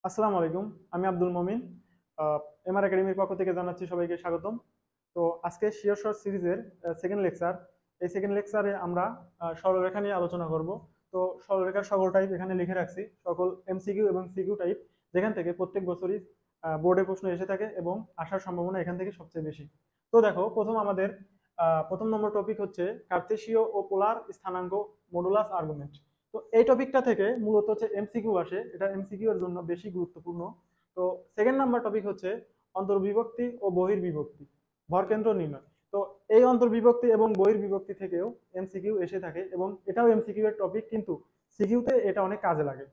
আসসালামু আলাইকুম। আমি আব্দুল মমিন। এমআর একাডেমির পক্ষ থেকে জানাচ্ছি সবাইকে স্বাগতম। তো আজকে শিওর শর্ট সিরিজের সেকেন্ড লেকচার। এই সেকেন্ড লেকচারে আমরা সরলরেখা নিয়ে আলোচনা করব। তো সরলরেখার সকল টাইপ এখানে লিখে রাখছি, সকল এমসিকিউ এবং সিকিউ টাইপ, যেখান থেকে প্রত্যেক বছরই বোর্ডে প্রশ্ন এসে থাকে এবং আসার সম্ভাবনা এখান থেকে সবচেয়ে বেশি। তো দেখো, প্রথম নম্বর টপিক হচ্ছে কার্তেশীয় ও পোলার স্থানাঙ্ক মডুলাস আর্গুমেন্ট। তো এই টপিকটা থেকে মূলত হচ্ছে এমসিকিউ আসে, এটা এমসিকিউ এর জন্য বেশি গুরুত্বপূর্ণ। তো সেকেন্ড নাম্বার টপিক হচ্ছে অন্তর্বিভক্তি ও বহির্বিভক্তি, ভরকেন্দ্র নির্ণয়। তো এই অন্তর্বিভক্তি এবং বহির্বিভক্তি থেকেও এমসিকিউ এসে থাকে এবং এটাও এমসিকিউ এর টপিক, কিন্তু সিকিউতে এটা অনেক কাজে লাগে।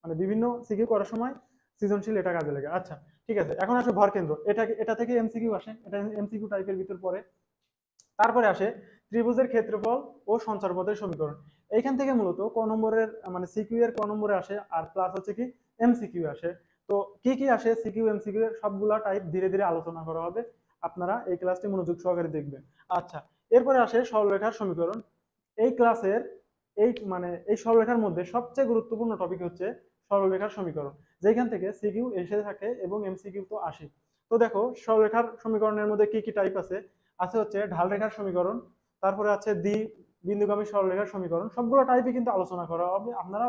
মানে বিভিন্ন সিকিউ করার সময় সৃজনশীল এটা কাজে লাগে। আচ্ছা, ঠিক আছে, এখন আসলে ভরকেন্দ্র, এটা থেকে এমসিকিউ আসে, এটা এমসিকিউ টাইপের ভিতর পড়ে। তারপরে আসে ত্রিভুজের ক্ষেত্রফল ও সঞ্চারপথের সমীকরণ। এইখান থেকে মূলত ক নম্বরের মানে সিকিউ এর ক নম্বরে আসে, আর প্লাস হচ্ছে কি এমসিকিউ আসে। তো কি কি আসে সিকিউ এমসিকিউ এর সবগুলা টাইপ ধীরে ধীরে আলোচনা করা হবে, আপনারা এই ক্লাসটি মনোযোগ সহকারে দেখবেন। আচ্ছা, এরপরে আসে সরলরেখার সমীকরণ। এই ক্লাসের এই সরলরেখার মধ্যে সবচেয়ে গুরুত্বপূর্ণ টপিক হচ্ছে সরলরেখার সমীকরণ, যেখান থেকে সিকিউ এসে থাকে এবং এমসিকিউ তো আসে। তো দেখো, সরলরেখার সমীকরণের মধ্যে কি কি টাইপ আছে। আছে হচ্ছে ঢাল রেখার সমীকরণ, তারপরে আছে বিন্দুগামী সরলরেখার সমীকরণ। সবগুলো টাইপই কিন্তু আলোচনা করা হবে, আপনারা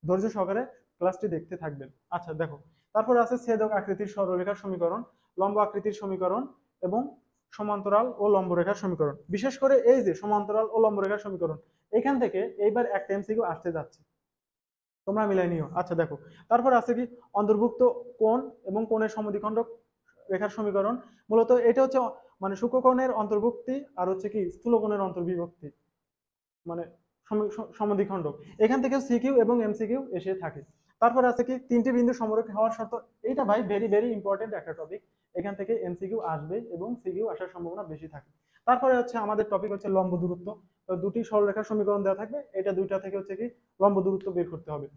ধৈর্য সহকারে ক্লাসটি দেখতে থাকবেন। আচ্ছা দেখো, তারপরে আছে ছেদক আকৃতির সরলরেখার সমীকরণ, লম্ব আকৃতির সমীকরণ এবং সমান্তরাল ও লম্ব রেখার সমীকরণ। বিশেষ করে এই যে সমান্তরাল ও লম্ব রেখার সমীকরণ, এখান থেকে এইবার একটা এমসিকিউ আসতে যাচ্ছে, তোমরা মিলাই নিও। আচ্ছা দেখো, তারপর আছে কি অন্তর্ভুক্ত কোণ এবং কোণের সমদ্বিখণ্ডক রেখার সমীকরণ। মূলত এটা হচ্ছে মানে সূক্ষ্মকোণের অন্তর্ভুক্তি আর হচ্ছে কি স্থূলকোণের অন্তর্বিভক্তি, মানে সমদ্বিখণ্ডক। এখান থেকে সিকিউ এবং এমসিকিউ এসে থাকে। তারপরে আছে কি তিনটি বিন্দু সমরেখা হওয়ার শর্ত। এইটা ভাই ভেরি ভেরি ইম্পর্টেন্ট একটা টপিক, এখান থেকে এমসিকিউ আসবে এবং সিকিউ আসার সম্ভাবনা বেশি থাকে। তারপরে হচ্ছে আমাদের টপিক হচ্ছে লম্ব দূরত্ব। তো দুটি সরলরেখার সমীকরণ দেওয়া থাকবে, এটা দুইটা থেকে হচ্ছে কি লম্ব দূরত্ব বের করতে হবে।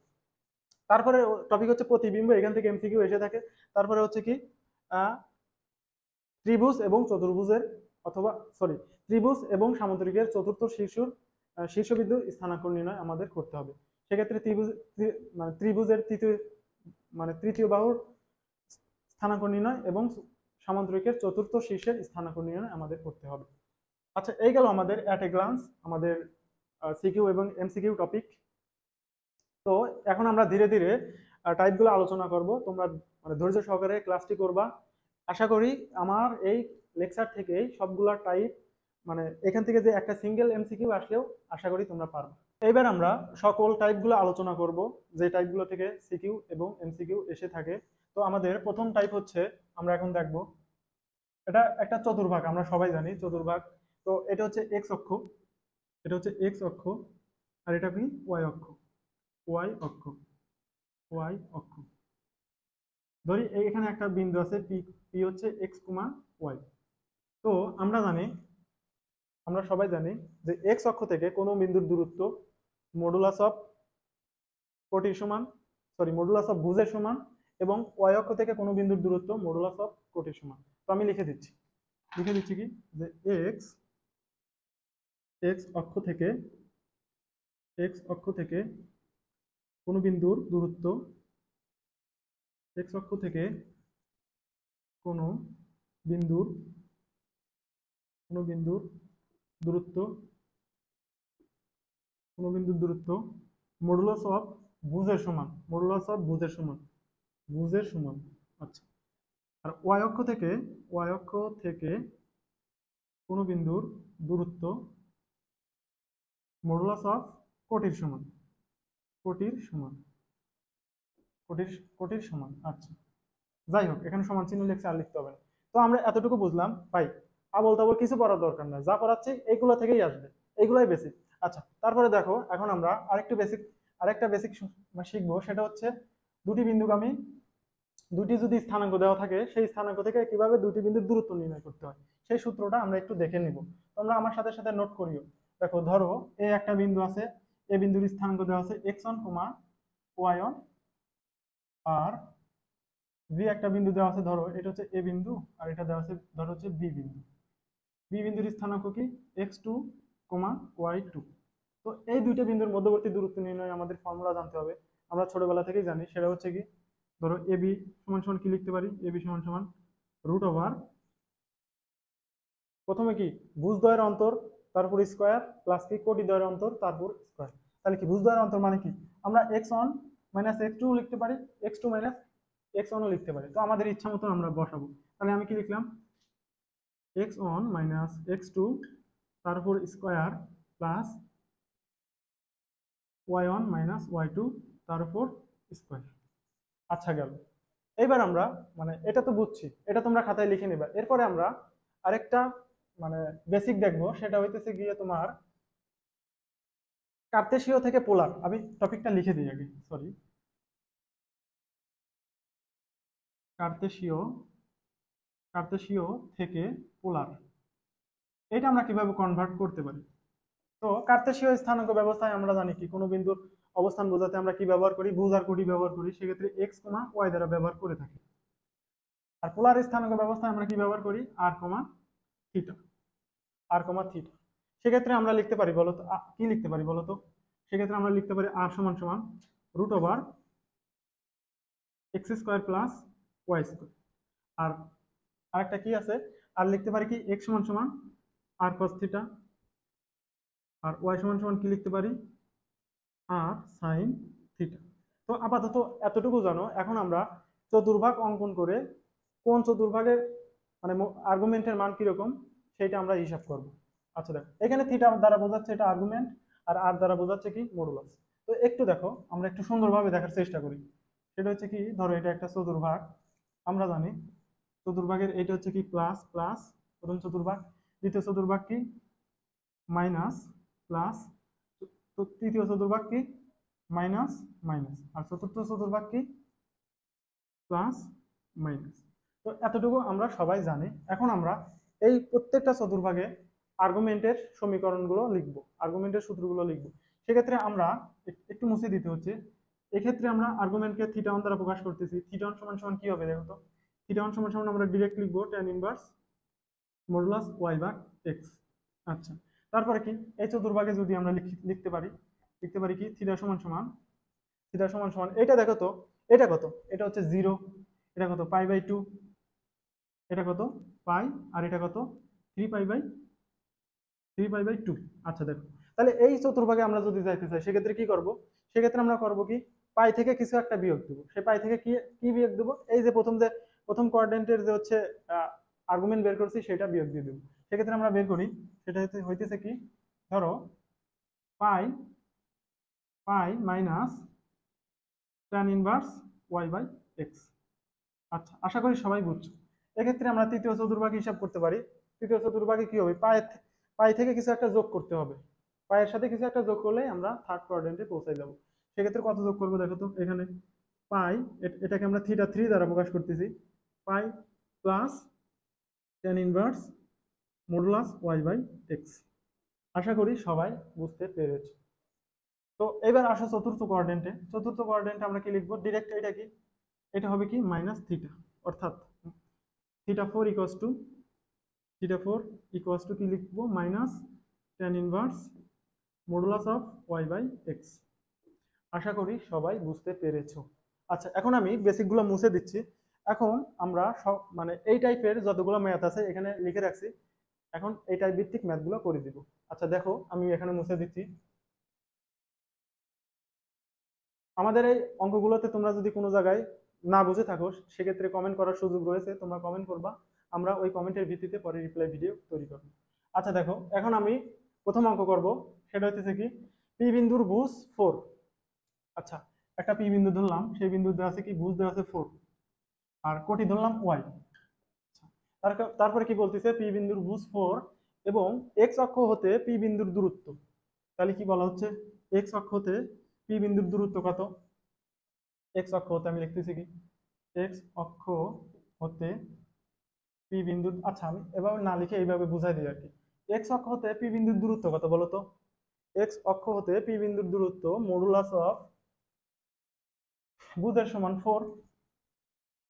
তারপরে টপিক হচ্ছে প্রতিবিম্ব, এখান থেকে এমসিকিউ এসে থাকে। তারপরে হচ্ছে কি আহ, ত্রিভুজ এবং চতুর্ভুজের অথবা সরি ত্রিভুজ এবং সামুদ্রিকের চতুর্থ শীর্ষবিন্দুর স্থানাঙ্ক নির্ণয় আমাদের করতে হবে। সেক্ষেত্রে মানে ত্রিভুজের তৃতীয় বাহুর স্থানাঙ্ক নির্ণয় এবং সামুদ্রিকের চতুর্থ শীর্ষের স্থানাঙ্ক নির্ণয় আমাদের করতে হবে। আচ্ছা, এই গেল আমাদের অ্যাট এ গ্লান্স আমাদের সিকিউ এবং এমসিকিউ টপিক। তো এখন আমরা ধীরে ধীরে টাইপগুলো আলোচনা করব, তোমরা মানে ধৈর্য সহকারে ক্লাসটি করবা। আশা করি আমার এই লেকচার থেকেই সবগুলা টাইপ, মানে এখান থেকে যে একটা সিঙ্গেল এমসিকিউ আসলেও আশা করি তোমরা পারবে। এইবার আমরা সকল টাইপগুলো আলোচনা করব, যে টাইপগুলো থেকে সিকিউ এবং এমসিকিউ এসে থাকে। তো আমাদের প্রথম টাইপ হচ্ছে, আমরা এখন দেখব, এটা একটা চতুর্ভাগ, আমরা সবাই জানি চতুর্ভাগ। তো এটা হচ্ছে এক্স অক্ষ, এটা হচ্ছে এক্স অক্ষ, আর এটা কি ওয়াই অক্ষ। ওয়াই অক্ষ, ওয়াই অক্ষ। ধরি এখানে একটা বিন্দু আছে পি, পি হচ্ছে এক্স কমা ওয়াই। তো আমরা জানি, আমরা সবাই জানি যে এক্স অক্ষ থেকে কোনো বিন্দুর দূরত্ব মডুলাস অফ কোটির সমান, মডুলাস অফ ভুজের সমান, এবং ওয়াই অক্ষ থেকে কোনো বিন্দুর দূরত্ব মডুলাস অফ কোটির সমান। তো আমি লিখে দিচ্ছি কি যে এক্স এক্স অক্ষ থেকে এক্স অক্ষ থেকে কোনো বিন্দুর দূরত্ব, এক্স অক্ষ থেকে কোনো বিন্দুর কোনো বিন্দুর দূরত্ব কোনো বিন্দুর দূরত্ব মডুলাস অফ ভুজের সমান, মডুলাস অফ ভুজের সমান। আচ্ছা, আর ওয়াই অক্ষ থেকে কোনো বিন্দুর দূরত্ব মডুলাস অফ কোটির সমান, কোটির সমান, কোটির কোটির সমান। আচ্ছা, যাই হোক, এখানে সমান চিহ্ন লিখছে, আর লিখতে হবে না। তো আমরা এতটুকু বুঝলাম ভাই, আবল তাবল কিছু পড়ার দরকার নাই, যা পড়াচ্ছি এইগুলো থেকেই আসবে, এগুলাই বেসিক। আচ্ছা, তারপরে দেখো, এখন আমরা আরেকটা বেসিক শিখবো, সেটা হচ্ছে দুটি বিন্দুগামী, দুটি যদি স্থানাঙ্ক দেওয়া থাকে, সেই স্থানাঙ্ক থেকে কিভাবে দুটি বিন্দুর দূরত্ব নির্ণয় করতে হয়, সেই সূত্রটা আমরা একটু দেখে নিব। তোমরা আমার সাথে সাথে নোট করিও। দেখো, ধরো এ একটা বিন্দু আছে, এ বিন্দুর স্থানাঙ্ক দেওয়া আছে x1, y1, আর বি একটা বিন্দু দেওয়া আছে, ধরো এটা হচ্ছে এ বিন্দু, আর এটা দেওয়া আছে ধরো হচ্ছে বি বিন্দু। বি বিন্দুর স্থানাঙ্ক কি x2, y2। তো এই দুইটা বিন্দুর মধ্যবর্তী দূরত্ব নির্ণয় আমাদের ফর্মুলা জানতে হবে, আমরা ছোটবেলা থেকেই জানি, সেটা হচ্ছে কি ধরো এবি সমান সমান কি লিখতে পারি, এবি সমান সমান রুট ওভার প্রথমে কি ভুজদ্বয়ের অন্তর তারপর স্কোয়ার প্লাস কি কোটিদ্বয়ের অন্তর তারপর স্কোয়ার। তাহলে কি ভুজদ্বয়ের অন্তর মানে কি, আমরা x1 মাইনাস x2 লিখতে পারি, x2 মাইনাস x1 ও লিখতে পারি। তো আমাদের ইচ্ছা মতো আমরা বসাবো। তাহলে আমি কি লিখলাম, x1 মাইনাস x2 তারপর square plus y1 minus y2 তার উপর স্কোয়ার। আচ্ছা গেল। এইবার আমরা মানে এটা তো বুঝছি, এটা তোমরা খাতায় লিখে নিবা। এরপরে আমরা আরেকটা মানে বেসিক দেখবো, সেটা হইতেছে গিয়ে তোমার কার্তেশীয় থেকে পোলার। আমি টপিকটা লিখে দিই আগে, সরি। কার্তেশীয় কার্তেশীয় থেকে পোলার, এটা আমরা কিভাবে কনভার্ট করতে পারি। তো কার্তেশীয় স্থানাঙ্ক ব্যবস্থায় আমরা জানি কি, কোনো বিন্দুর অবস্থান বোঝাতে আমরা কি ব্যবহার করি, ভুজ আর কোটি ব্যবহার করি, সেক্ষেত্রে এক্স কমা ওয়াই দ্বারা ব্যবহার করে থাকি। আর পোলার স্থানাঙ্ক ব্যবস্থায় আমরা কি ব্যবহার করি, আর কমা থিটা, আর কমা থিটা। সেক্ষেত্রে আমরা লিখতে পারি বলতো, কি লিখতে পারি বলতো, সেক্ষেত্রে আমরা লিখতে পারি আর সমান সমান root over x square plus y square. আর আরেকটা কি আছে, আর লিখতে পারি কি এক্স সমান সমান আর কস থিটা, আর ওয়াই সমান সমান কি লিখতে পারি, আর সাইন থিটা। তো আপাতত এতটুকু জানো। এখন আমরা চতুর্ভাগ অঙ্কন করে কোন চতুর্ভাগের মানে আর্গুমেন্টের মান কিরকম সেটা আমরা হিসাব করব। আচ্ছা দেখো, এখানে থিটা দ্বারা বোঝাচ্ছে এটা আর্গুমেন্ট, আর আর দ্বারা বোঝাচ্ছে কি মডুলাস। তো একটু দেখো, আমরা একটু সুন্দরভাবে দেখার চেষ্টা করি। সেটা হচ্ছে কি, ধরো এটা একটা চতুর্ভাগ, আমরা জানি চতুর্ভাগের এটা হচ্ছে কি প্লাস প্লাস প্রথম চতুর্ভাগ, দ্বিতীয় চতুর্ভাগ কি মাইনাস প্লাস, তো তৃতীয় চতুর্ভাগ কি মাইনাস মাইনাস, আর চতুর্থ চতুর্ভাগ কি প্লাস মাইনাস। তো এতটুকু আমরা সবাই জানি। এখন আমরা এই প্রত্যেকটা চতুর্ভাগে আর্গুমেন্টের সমীকরণগুলো লিখব, আর্গুমেন্টের সূত্রগুলো লিখব। সেক্ষেত্রে আমরা একটু মুছে দিতে হচ্ছে। এক্ষেত্রে আমরা আর্গুমেন্টকে থিটা ওয়ান দ্বারা প্রকাশ করতেছি। থিটা ওয়ান সমান সমান কি হবে দেখো তো, থিটা ওয়ান সমান সমান আমরা ডিরেক্ট লিখবো tan ইনভার্স মডুলাস ওয়াই ভাগ এক্স। আচ্ছা, তারপরে কি এই চতুর্ভাগে যদি আমরা লিখতে পারি, লিখতে পারি কি থিটা সমান সমান, থিটা সমান সমান এটা দেখো তো, এটা কত, এটা হচ্ছে 0, এটা কত π/2, এটা কত পাই, আর এটা কত 3π/2। আচ্ছা দেখো, তাহলে এই চতুর্ভাগে আমরা যদি যাইতে চাই সেক্ষেত্রে কি করব, সেক্ষেত্রে আমরা করব কি পাই থেকে কিছু একটা বিয়োগ দেব। সেই পাই থেকে কি কি বিয়োগ দেব, এই যে প্রথম কোয়াড্রেন্টের যে হচ্ছে আর্গুমেন্ট বের করছি সেটা বিয়োগ দিয়ে দেব। সেক্ষেত্রে আমরা বের করি, সেটা হইতেছে কি, ধরো pi pi minus tan inverse y by x. আচ্ছা, আশা করি সবাই বুঝছো। এক্ষেত্রে আমরা তৃতীয় চতুর্ভাগ হিসাব করতে পারি। তৃতীয় চতুর্ভাগে কি হবে, পাই থেকে কিছু একটা যোগ করতে হবে। পায়ের সাথে কিছু একটা যোগ করলে আমরা থার্ড কোয়াড্রেন্টে পৌঁছে যাব। সেক্ষেত্রে কত যোগ করবো দেখো তো, এখানে পাই, এটাকে আমরা থিটা 3 দ্বারা প্রকাশ করতেছি, pi plus tan inverse modulus y by x. আশা করি সবাই বুঝতে পেরেছো। তো এবার আসো চতুর্থ কোয়াড্রেন্টে। চতুর্থ কোয়াড্রেন্টে আমরা কি লিখবো, ডিরেক্ট এটা কি, এটা হবে কি মাইনাস থিটা, অর্থাৎ থিটা ফোর ইকুয়াস টু কি লিখবো, minus tan inverse modulus of y by x. আশা করি সবাই বুঝতে পেরেছো। আচ্ছা, এখন আমি বেসিকগুলো মুছে দিচ্ছি। এখন আমরা সব মানে এই টাইপের যতগুলো ম্যাথ আছে এখানে লিখে রাখছি, এখন এই টাইপ ভিত্তিক ম্যাথগুলো করে দিব। আচ্ছা দেখো, আমি এখানে মুছে দিচ্ছি। আমাদের এই অঙ্কগুলোতে তোমরা যদি কোনো জায়গায় না বুঝে থাকো সেক্ষেত্রে কমেন্ট করার সুযোগ রয়েছে, তোমরা কমেন্ট করবা, আমরা ওই কমেন্টের ভিত্তিতে পরে রিপ্লাই ভিডিও তৈরি করব। আচ্ছা দেখো, এখন আমি প্রথম অঙ্ক করব, সেটা হচ্ছে কি পি বিন্দুর ভুজ 4। আচ্ছা, একটা পি বিন্দু ধরলাম, সেই বিন্দু দেওয়া আছে কি ভুজ দেওয়া আছে 4, আর কোটি ধরলাম ওয়াই। তারপরে কি বলতেছে, পি বিন্দুর ভুজ 4 এবং এক্স অক্ষ হতে পি বিন্দুর দূরত্ব। তাহলে কি বলা হচ্ছে, এক্স অক্ষ হতে পি বিন্দুর দূরত্ব কত, এক্স অক্ষ হতে আমি লিখতেছি কি এক্স অক্ষ হতে পি বিন্দু, আচ্ছা আমি এভাবে না লিখে এইভাবে বুঝাই দিই আর কি। এক্স অক্ষ হতে পি বিন্দুর দূরত্ব কত বলতো, এক্স অক্ষ হতে পি বিন্দুর দূরত্ব মডুলাস অফ বুধের সমান 4।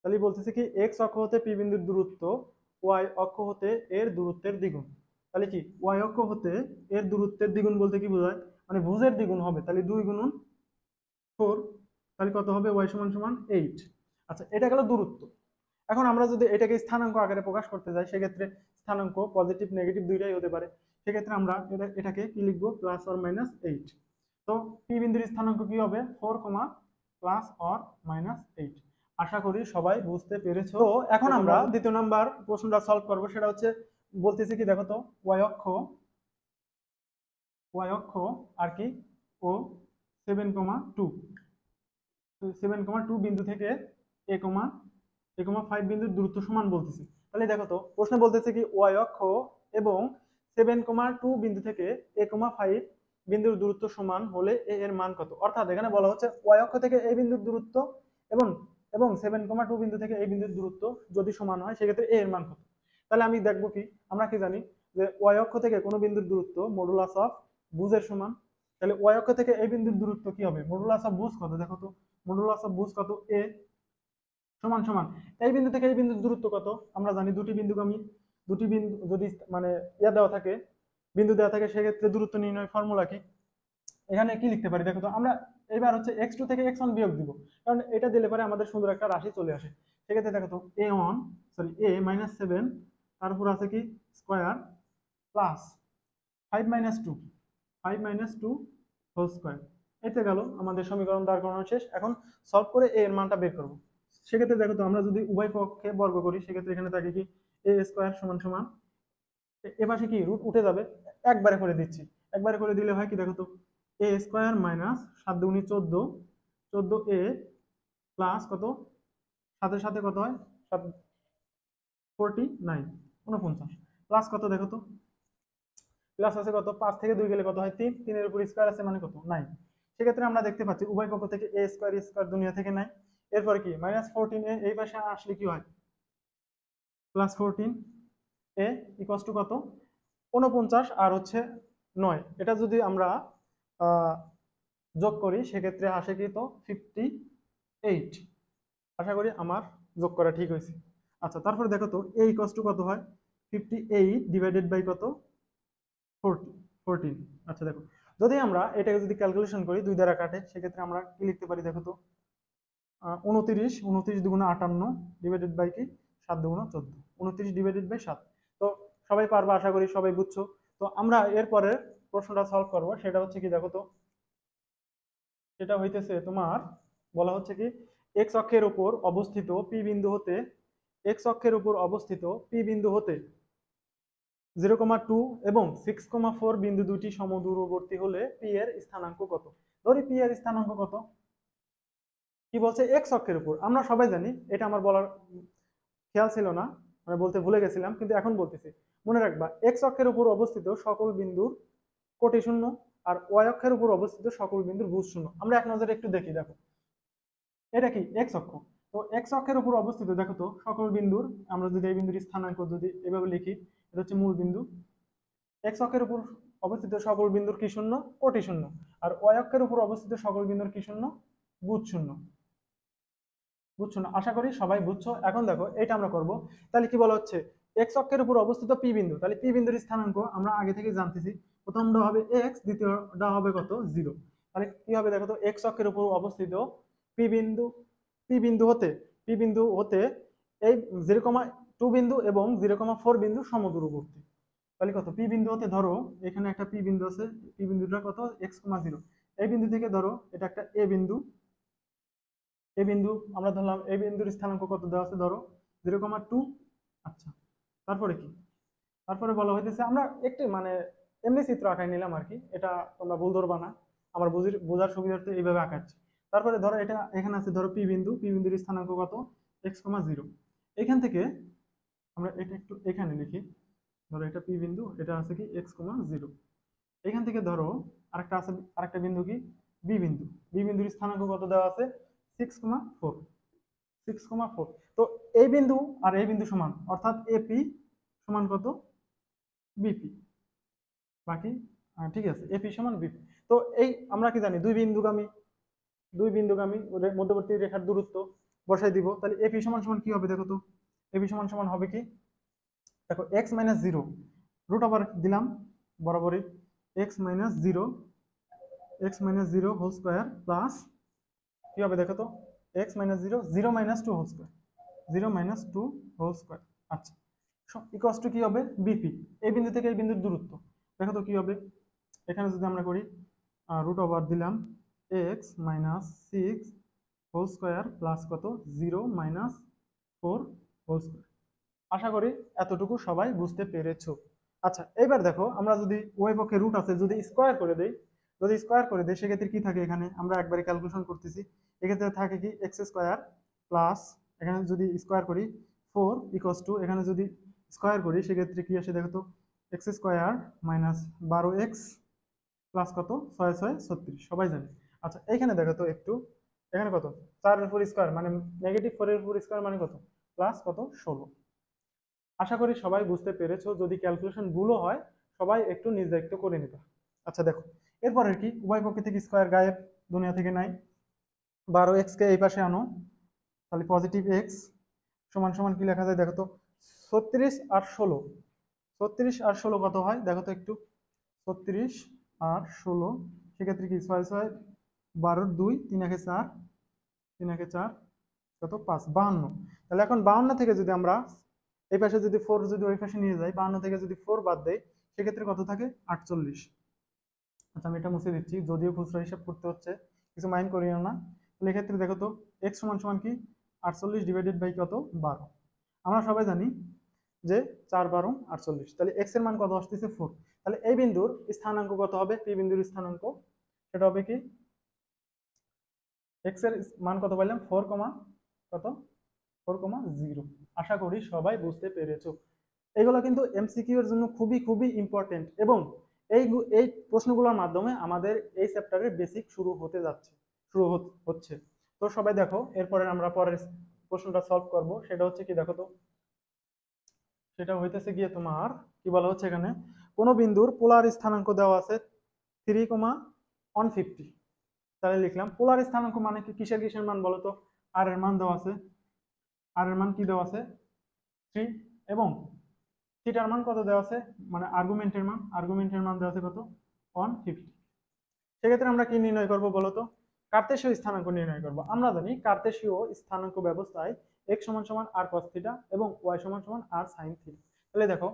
তাহলে বলতেছে কি এক্স অক্ষ হতে পি বিন্দুর দূরত্ব ওয়াই অক্ষ হতে এর দূরত্বের দ্বিগুণ। তাহলে কি ওয়াই অক্ষ হতে এর দূরত্বের দ্বিগুণ বলতে কি বোঝায়, মানে ভুজের দ্বিগুণ হবে, তাহলে 2 গুণন 4, তাহলে কত হবে ওয়াই সমান সমান 8। আচ্ছা, এটা গেল দূরত্ব। এখন আমরা যদি এটাকে স্থানাঙ্ক আকারে প্রকাশ করতে যাই, সেক্ষেত্রে স্থানাঙ্ক পজিটিভ নেগেটিভ দুইটাই হতে পারে। সেক্ষেত্রে আমরা এটাকে কি লিখবো, প্লাস অর মাইনাস 8। তো পি বিন্দুর স্থানাঙ্ক কি হবে, 4, প্লাস অর মাইনাস 8। আশা করি সবাই বুঝতে পেরেছো। তো এখন আমরা দ্বিতীয় নাম্বার প্রশ্নটা সলভ করব। সেটা হচ্ছে বলতেছি কি, দেখো তো, ওয়াই অক্ষ আর কি ও 7,2 7,2 বিন্দু থেকে এ কমা 5 বিন্দুর দূরত্ব সমান বলতেছি। তাহলে দেখো তো, প্রশ্ন বলতেছে কি, ওয়াই অক্ষ এবং 7,2 বিন্দু থেকে এ কমা 5 বিন্দুর দূরত্ব সমান হলে এ এর মান কত। অর্থাৎ এখানে বলা হচ্ছে ওয়াই অক্ষ থেকে এই বিন্দুর দূরত্ব এবং 7,2 বিন্দু থেকে এই বিন্দুর দূরত্ব যদি সমান হয়, সেক্ষেত্রে এ এর মান কত। তাহলে আমি দেখবো কি, আমরা কি জানি যে ওয়াই অক্ষ থেকে কোনো বিন্দুর দূরত্ব মডুলাস অফ ভুজের সমান। তাহলে ওয়াই অক্ষ থেকে এই বিন্দুর দূরত্ব কি হবে, মডুলাস অফ ভুজ কত, দেখো তো, মডুলাস অফ ভুজ কত, এ সমান সমান এই বিন্দু থেকে এই বিন্দুর দূরত্ব কত। আমরা জানি দুটি বিন্দু যদি মানে দেওয়া থাকে, বিন্দু দেওয়া থাকে, সেক্ষেত্রে দূরত্ব নির্ণয় ফর্মুলা কি, এখানে কি লিখতে পারি, দেখো তো, আমরা এবার হচ্ছে x2 থেকে x1 বিয়োগ দিব, কারণ এটা দিলে পরে আমাদের সুন্দর একটা রাশি চলে আসে। সেক্ষেত্রে দেখো তো, a-7 তারপর আছে কি স্কয়ার প্লাস 5 - 2 হোল স্কয়ার। এতে গেল আমাদের সমীকরণ দাঁড় করানো শেষ। এখন সলভ করে a এর মানটা বের করব। সেক্ষেত্রে দেখো তো, আমরা যদি উভয় পক্ষে বর্গ করি, সেক্ষেত্রে এখানে থাকে কি, a স্কয়ার সমান সমান, এ পাশে কি রুট উঠে যাবে, একবারে করে দিচ্ছি। একবারে করে দিলে হয় কি, দেখো তো, এ স্কয়ার মাইনাস 7 × 14 14a প্লাস কত, সাথে সাথে কত হয়, 49 প্লাস কত, দেখো তো, প্লাস আছে কত, 5 থেকে 2 গেলে কত হয়, 3, 3 এর উপর স্কয়ার আছে মানে কত, 9। সেক্ষেত্রে আমরা দেখতে পাচ্ছি উভয় পক্ষ থেকে a স্কয়ার দুনিয়া থেকে নাই। এরপর কি, -14a এই পাশে আসলে কি হয়, +14a ইকুয়ালস টু কত, 49 আর হচ্ছে 9। এটা যদি আমরা যোগ করি, সেক্ষেত্রে আসে কি, তো 58। আশা করি আমার যোগ করা ঠিক হয়েছে। আচ্ছা, তারপরে দেখো তো, a ইকুয়ালস টু কত হয়, 58 ডিভাইডেড বাই কত, 14। আচ্ছা দেখো, যদি আমরা এটাকে যদি ক্যালকুলেশন করি, 2 দ্বারা কাটে, সেক্ষেত্রে আমরা কি লিখতে পারি, দেখো তো, 29 2 × 58 ডিভাইডেড বাই কি, 7 2 × 14, 29 ডিভাইডেড বাই 7। তো সবাই পারবা, আশা করি সবাই বুঝছো। তো আমরা এরপরে প্রশ্নটা সলভ করব। সেটা হচ্ছে কি, দেখো তো, সেটা হইতেছে তোমার, বলা হচ্ছে কি, এক্স অক্ষের উপর অবস্থিত পি বিন্দু হতে পি বিন্দু হতে 0,2 এবং 6,4 বিন্দু দুটি সমদূরবর্তী হলে পি এর স্থানাঙ্ক কত। ধরি পি এর স্থানাঙ্ক কত, কি বলছে, এক্স অক্ষের উপর। আমরা সবাই জানি, এটা আমার বলার খেয়াল ছিল না, মানে বলতে ভুলে গেছিলাম, কিন্তু এখন বলতেছি। মনে রাখবা, এক্স অক্ষের উপর অবস্থিত সকল বিন্দুর কোটি শূন্য, আর ওয়াই অক্ষের উপর অবস্থিত সকল বিন্দুর ভুজ শূন্য। আমরা এক নজরে একটু দেখি, দেখো, এটা কি এক্স অক্ষ। তো এক্স অক্ষের উপর অবস্থিত, দেখো তো, সকল বিন্দুর, আমরা যদি এই বিন্দুর স্থানাঙ্ক যদি এভাবে লিখি, এটা হচ্ছে মূল বিন্দু। এক্স অক্ষের উপর অবস্থিত সকল বিন্দুর কি শূন্য, কোটি শূন্য। আর ওয়াই অক্ষের উপর অবস্থিত সকল বিন্দুর কি শূন্য, ভুজ শূন্য। বুঝছো না, আশা করি সবাই বুঝছো। এখন দেখো, এটা আমরা করব। তাহলে কি বলা হচ্ছে, এক্স অক্ষের উপর অবস্থিত পি বিন্দু, তাহলে পি বিন্দুর স্থানাঙ্ক আমরা আগে থেকে জানতেছি। প্রথমটা হবে এক্স, দ্বিতীয়টা হবে কত, 0। তাহলে কি হবে, দেখো তো, এক্স অক্ষের উপর অবস্থিত পি বিন্দু পি বিন্দু হতে পি বিন্দু হতে এই 0,2 বিন্দু এবং 0,4 বিন্দু সমদূরবর্তী। তাহলে কত, পি বিন্দু হতে, ধরো এখানে একটা পি বিন্দু আছে, পি বিন্দুটা কত, x,0। এই বিন্দু থেকে ধরো এটা একটা এ বিন্দু, আমরা ধরলাম এই বিন্দুর স্থানাঙ্ক কত দেওয়া আছে, ধরো 0,2। আচ্ছা, তারপরে কি, তারপরে বলা হইতেছে, আমরা একটু মানে এমনি চিত্র আঁকাই নিলাম আর কি, এটা তোমরা ভুল ধরবা না, আমার বোঝার সুবিধার্থে এইভাবে আঁকাচ্ছি। তারপরে ধরো এটা এখানে আছে, ধরো পি বিন্দুর স্থানাঙ্ক কত, x,0। এখান থেকে আমরা এটা একটু এখানে লিখি, ধরো এটা পি বিন্দু, এটা আছে কি x,0। এখান থেকে ধরো আরেকটা বিন্দু কি, বি বিন্দুর স্থানাঙ্ক কত দেওয়া আছে, 6,4। তো এই বিন্দু আর এই বিন্দু সমান, অর্থাৎ এপি সমান কত, বিপি। বাকি ঠিক আছে, এপি সমান বিপি। তো এই আমরা কি জানি, দুই বিন্দুগামী ওদের মধ্যবর্তী রেখার দূরত্ব বসাই দিব। তাহলে এপি সমান সমান কি হবে, দেখো তো, এপি সমান সমান হবে কি, দেখো, x-0 রুট ওভার দিলাম বরাবরই, x-0 হোল স্কয়ার প্লাস কি হবে, দেখো তো, x minus zero, zero minus two whole square, zero minus two whole square. আচ্ছা, ইকস টু কি হবে বিপি, এই বিন্দু থেকে এই বিন্দুর দূরত্ব। দেখো তো কি হবে, এখানে যদি আমরা করি রুট ওভার দিলাম x minus six whole square plus কত zero minus four whole square. আশা করি এতটুকু সবাই বুঝতে পেরেছো। আচ্ছা, এবার দেখো আমরা যদি উভয় পক্ষে রুট আছে যদি স্কোয়ার করে দেই, যদি স্কোয়ার করে দেই সেক্ষেত্রে কি থাকে, এখানে আমরা একবারে ক্যালকুলেশন করতেছি, এক্ষেত্রে থাকে কি এক্স স্কোয়ার প্লাস এখানে যদি স্কোয়ার করি ফোর ইকস টু, এখানে যদি স্কোয়ার করি সেক্ষেত্রে কি আসে দেখো তো এক্স স্কোয়ার মাইনাস বারো এক্স প্লাস কত ছয় ছয় ছত্রিশ, সবাই জানে। আচ্ছা, এইখানে দেখো তো একটু, এখানে কত চারের উপর স্কোয়ার মানে নেগেটিভ ফোরের উপর স্কোয়ার মানে কত প্লাস কত 16। আশা করি সবাই বুঝতে পেরেছো, যদি ক্যালকুলেশন ভুলও হয় সবাই একটু নিজ দায়িত্ব করে নিবে। আচ্ছা দেখো, এরপরের কি উভয় পক্ষ থেকে স্কোয়ার গায়েব, দুনিয়া থেকে নাই, বারো এক্স কে এই পাশে আনো, তাহলে পজিটিভ এক্স সমান সমান কি লেখা যায় দেখো তো 36 আর 16, 36 আর 16 কত হয় দেখো তো একটু, 36 আর 16 সেক্ষেত্রে কি ছয় ছয় বারোর দুই, তিন একে চার, তিন একে চার কত পাঁচ, 52। তাহলে এখন 52 থেকে যদি আমরা এই পাশে যদি ফোর যদি ওই পাশে নিয়ে যাই, 52 থেকে যদি ফোর বাদ দেয় সেক্ষেত্রে কত থাকে 48। আচ্ছা, আমি এটা মুছে দিচ্ছি, যদিও খুচরা হিসাব করতে হচ্ছে, কিছু মাইন্ড করিও না। তাহলে এক্ষেত্রে দেখো তো এক্স সমান সমান কি 48 ডিভাইডেড বাই কত 12। আমরা সবাই জানি যে 4 12 48, তাহলে এক্স এর মান কত আসতেছে 4। তাহলে এই বিন্দুর স্থানাঙ্ক কত হবে, পি বিন্দুর স্থানাঙ্ক সেটা হবে কি এক্স এর মান কত পাইলাম 4 কমা কত 4,0। আশা করি সবাই বুঝতে পেরেছো। এগুলো কিন্তু এমসিকিউ এর জন্য খুবই খুবই ইম্পর্টেন্ট, এবং এই এই প্রশ্নগুলোর মাধ্যমে আমাদের এই চ্যাপ্টারের বেসিক শুরু হতে যাচ্ছে, শুরু হচ্ছে। তো সবাই দেখো, এরপরে আমরা পরের প্রশ্নটা সলভ করব, সেটা হচ্ছে কি দেখো তো, সেটা হইতেছে গিয়ে তোমার কি বলা হচ্ছে এখানে, কোন বিন্দুর পোলার স্থানাঙ্ক দেওয়া আছে 3,150। তাহলে লিখলাম পোলার স্থানাঙ্ক মানে কি, কিসের কিসের মান বলো তো, আর এর মান দেওয়া আছে, আর এর মান কি দেওয়া আছে 3, এবং থিটার মান কত দেওয়া আছে, মানে আর্গুমেন্টের মান দেওয়া আছে কত 150। সেক্ষেত্রে আমরা কি নির্ণয় করব বলো তো, কার্তেশীয় স্থানাঙ্ক নির্ণয় করব। আমরা জানি কার্তেশীয় স্থানাঙ্ক ব্যবস্থায় x সমান সমান r cos থিটা এবং y সমান সমান r sin থিটা। তাহলে দেখো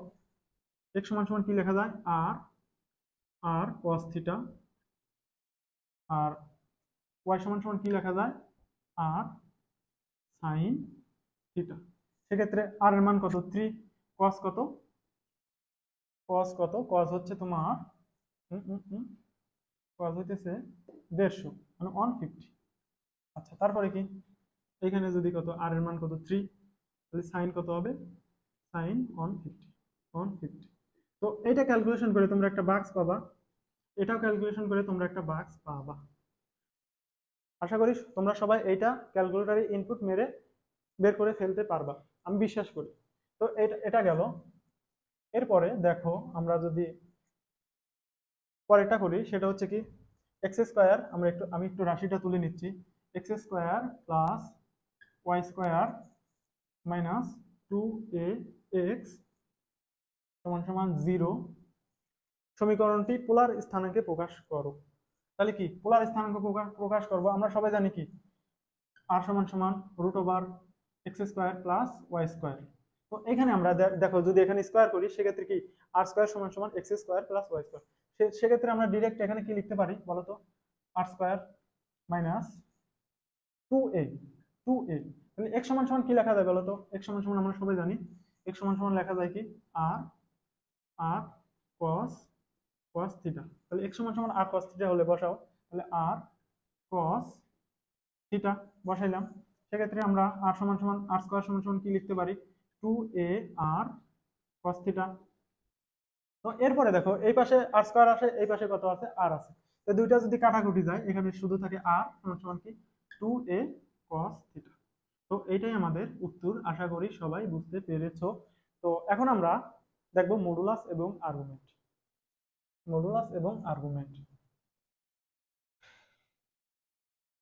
x সমান সমান কি লেখা যায় r cos থিটা, আর y সমান সমান কি লেখা যায় r sin থিটা। সেক্ষেত্রে r এর মান কত 3, cos কত, cos কত, cos হচ্ছে তোমার cos হইতেছে 150 মানে 150। আচ্ছা, তারপরে কি এখানে যদি কত আর এর মান কত 3, তাহলে সাইন কত হবে সাইন 150। তো এটা ক্যালকুলেশন করে তোমরা একটা বাক্স পাবা, এটাও ক্যালকুলেশন করে তোমরা একটা বাক্স পাবা। আশা করি তোমরা সবাই এইটা ক্যালকুলেটরে ইনপুট মেরে বের করে ফেলতে পারবা, আমি বিশ্বাস করি। তো এটা এটা গেল। এরপরে দেখো আমরা যদি পরেরটা করি, সেটা হচ্ছে কি এক্স স্কোয়ার, আমি একটু রাশিটা তুলে নিচ্ছি, x square plus y square minus 2ax সমান সমান 0 সমীকরণটি পোলার স্থানাঙ্কে প্রকাশ করো। তাহলে কি পোলার স্থানাঙ্ক প্রকাশ করব, আমরা সবাই জানি কি আর সমান সমান root over x square plus y square. তো এখানে আমরা দেখো যদি এখানে স্কোয়ার করি সেক্ষেত্রে কি আর স্কোয়ার সমান সমান x square plus y square. সেক্ষেত্রে আমরা ডিরেক্ট এখানে কি লিখতে পারি বলতো, আর স্কোয়ার মাইনাস 2a, 2a। তাহলে x সমান সমান কি লেখা যায় বলতো, x সমান সমান আমরা সবাই জানি x সমান সমান লেখা যায় কি r r cos cos theta. তাহলে x সমান সমান r cos থিটা হলে বসাও, তাহলে r cos থিটা বসাইলাম। সেক্ষেত্রে আমরা r সমান সমান r স্কয়ার সমান সমান কি লিখতে পারি 2a r cos থিটা। তো এরপরে দেখো এই পাশে r স্কয়ার আসে, এই পাশে কত আছে r আছে, তো দুইটা যদি কাটাকুটি যায় এখানে শুধু থাকে r সমান সমান কি 2a cos থিটা। তো এইটাই আমাদের উত্তর, আশা করি সবাই বুঝতে পেরেছো। তো এখন আমরা দেখব মডুলাস এবং আর্গুমেন্ট। মডুলাস এবং আর্গুমেন্ট,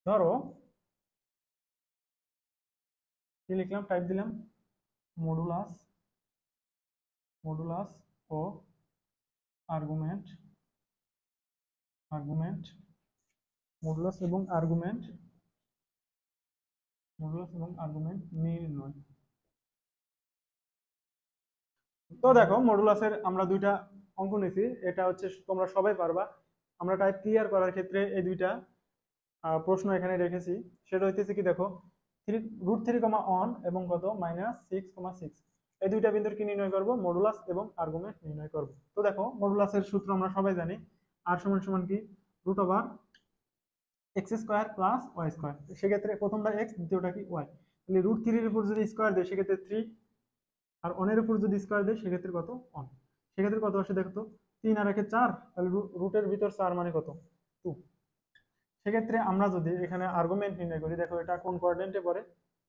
ধরো কি লিখলাম, টাইপ দিলাম মডুলাস, মডুলাস ও আর্গুমেন্ট, আর্গুমেন্ট, মডুলাস এবং আর্গুমেন্ট মডুলাস এবং আর্গুমেন্ট নির্ণয়। তো দেখো মডুলাসের আমরা দুইটা অঙ্ক নিয়েছি, এটা হচ্ছে তোমরা সবাই পারবা। আমরা টাইপ ক্লিয়ার করার ক্ষেত্রে এই দুইটা প্রশ্ন এখানে রেখেছি। সেটা হইতেছে কি দেখো, √3, এবং কত -6,6, এই দুইটা বিন্দুর কি নির্ণয় করব, মডুলাস এবং আর্গুমেন্ট নির্ণয় করব। তো দেখো মডুলাসের সূত্র আমরা সবাই জানি, আর সমান সমান কি √x² + y²। সেক্ষেত্রে প্রথমটা x, দ্বিতীয়টা কি y। তাহলে √3-এর উপর যদি স্কোয়ার দেয় সেক্ষেত্রে 3, আর অনের উপর যদি স্কোয়ার দেয় সেক্ষেত্রে কত 1। সেক্ষেত্রে কত আসে দেখো তো, 3 আর 1 4, তাহলে রুটের ভিতর 4 মানে কত 2। সেক্ষেত্রে আমরা যদি এখানে আর্গুমেন্ট নির্ণয় করি, দেখো এটা কোন কোয়াড্রেন্টে পড়ে,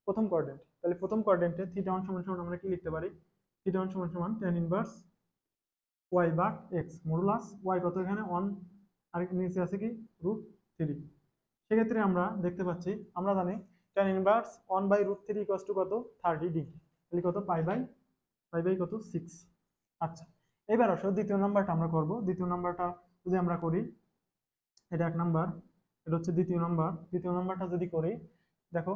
প্রথম কোয়াড্রেন্ট। তাহলে প্রথম কোয়াড্রেন্টে θ1 সমান সমান আমরা কি লিখতে পারি, θ1 সমান সমান tan inverse y/x, modulus y কত এখানে 1, আর নিচে আছে কি √3। সেক্ষেত্রে আমরা দেখতে পাচ্ছি, আমরা জানি tan ইনভার্স 1/√3 কত 30 ডিগ্রি, তাহলে কত পাই বাই কত 6। আচ্ছা, এবার আসো দ্বিতীয় নাম্বারটা আমরা করব। দ্বিতীয় নাম্বারটা যদি আমরা করি, এটা এক নাম্বার, এটা হচ্ছে দ্বিতীয় নাম্বার। দ্বিতীয় নাম্বারটা যদি করি, দেখো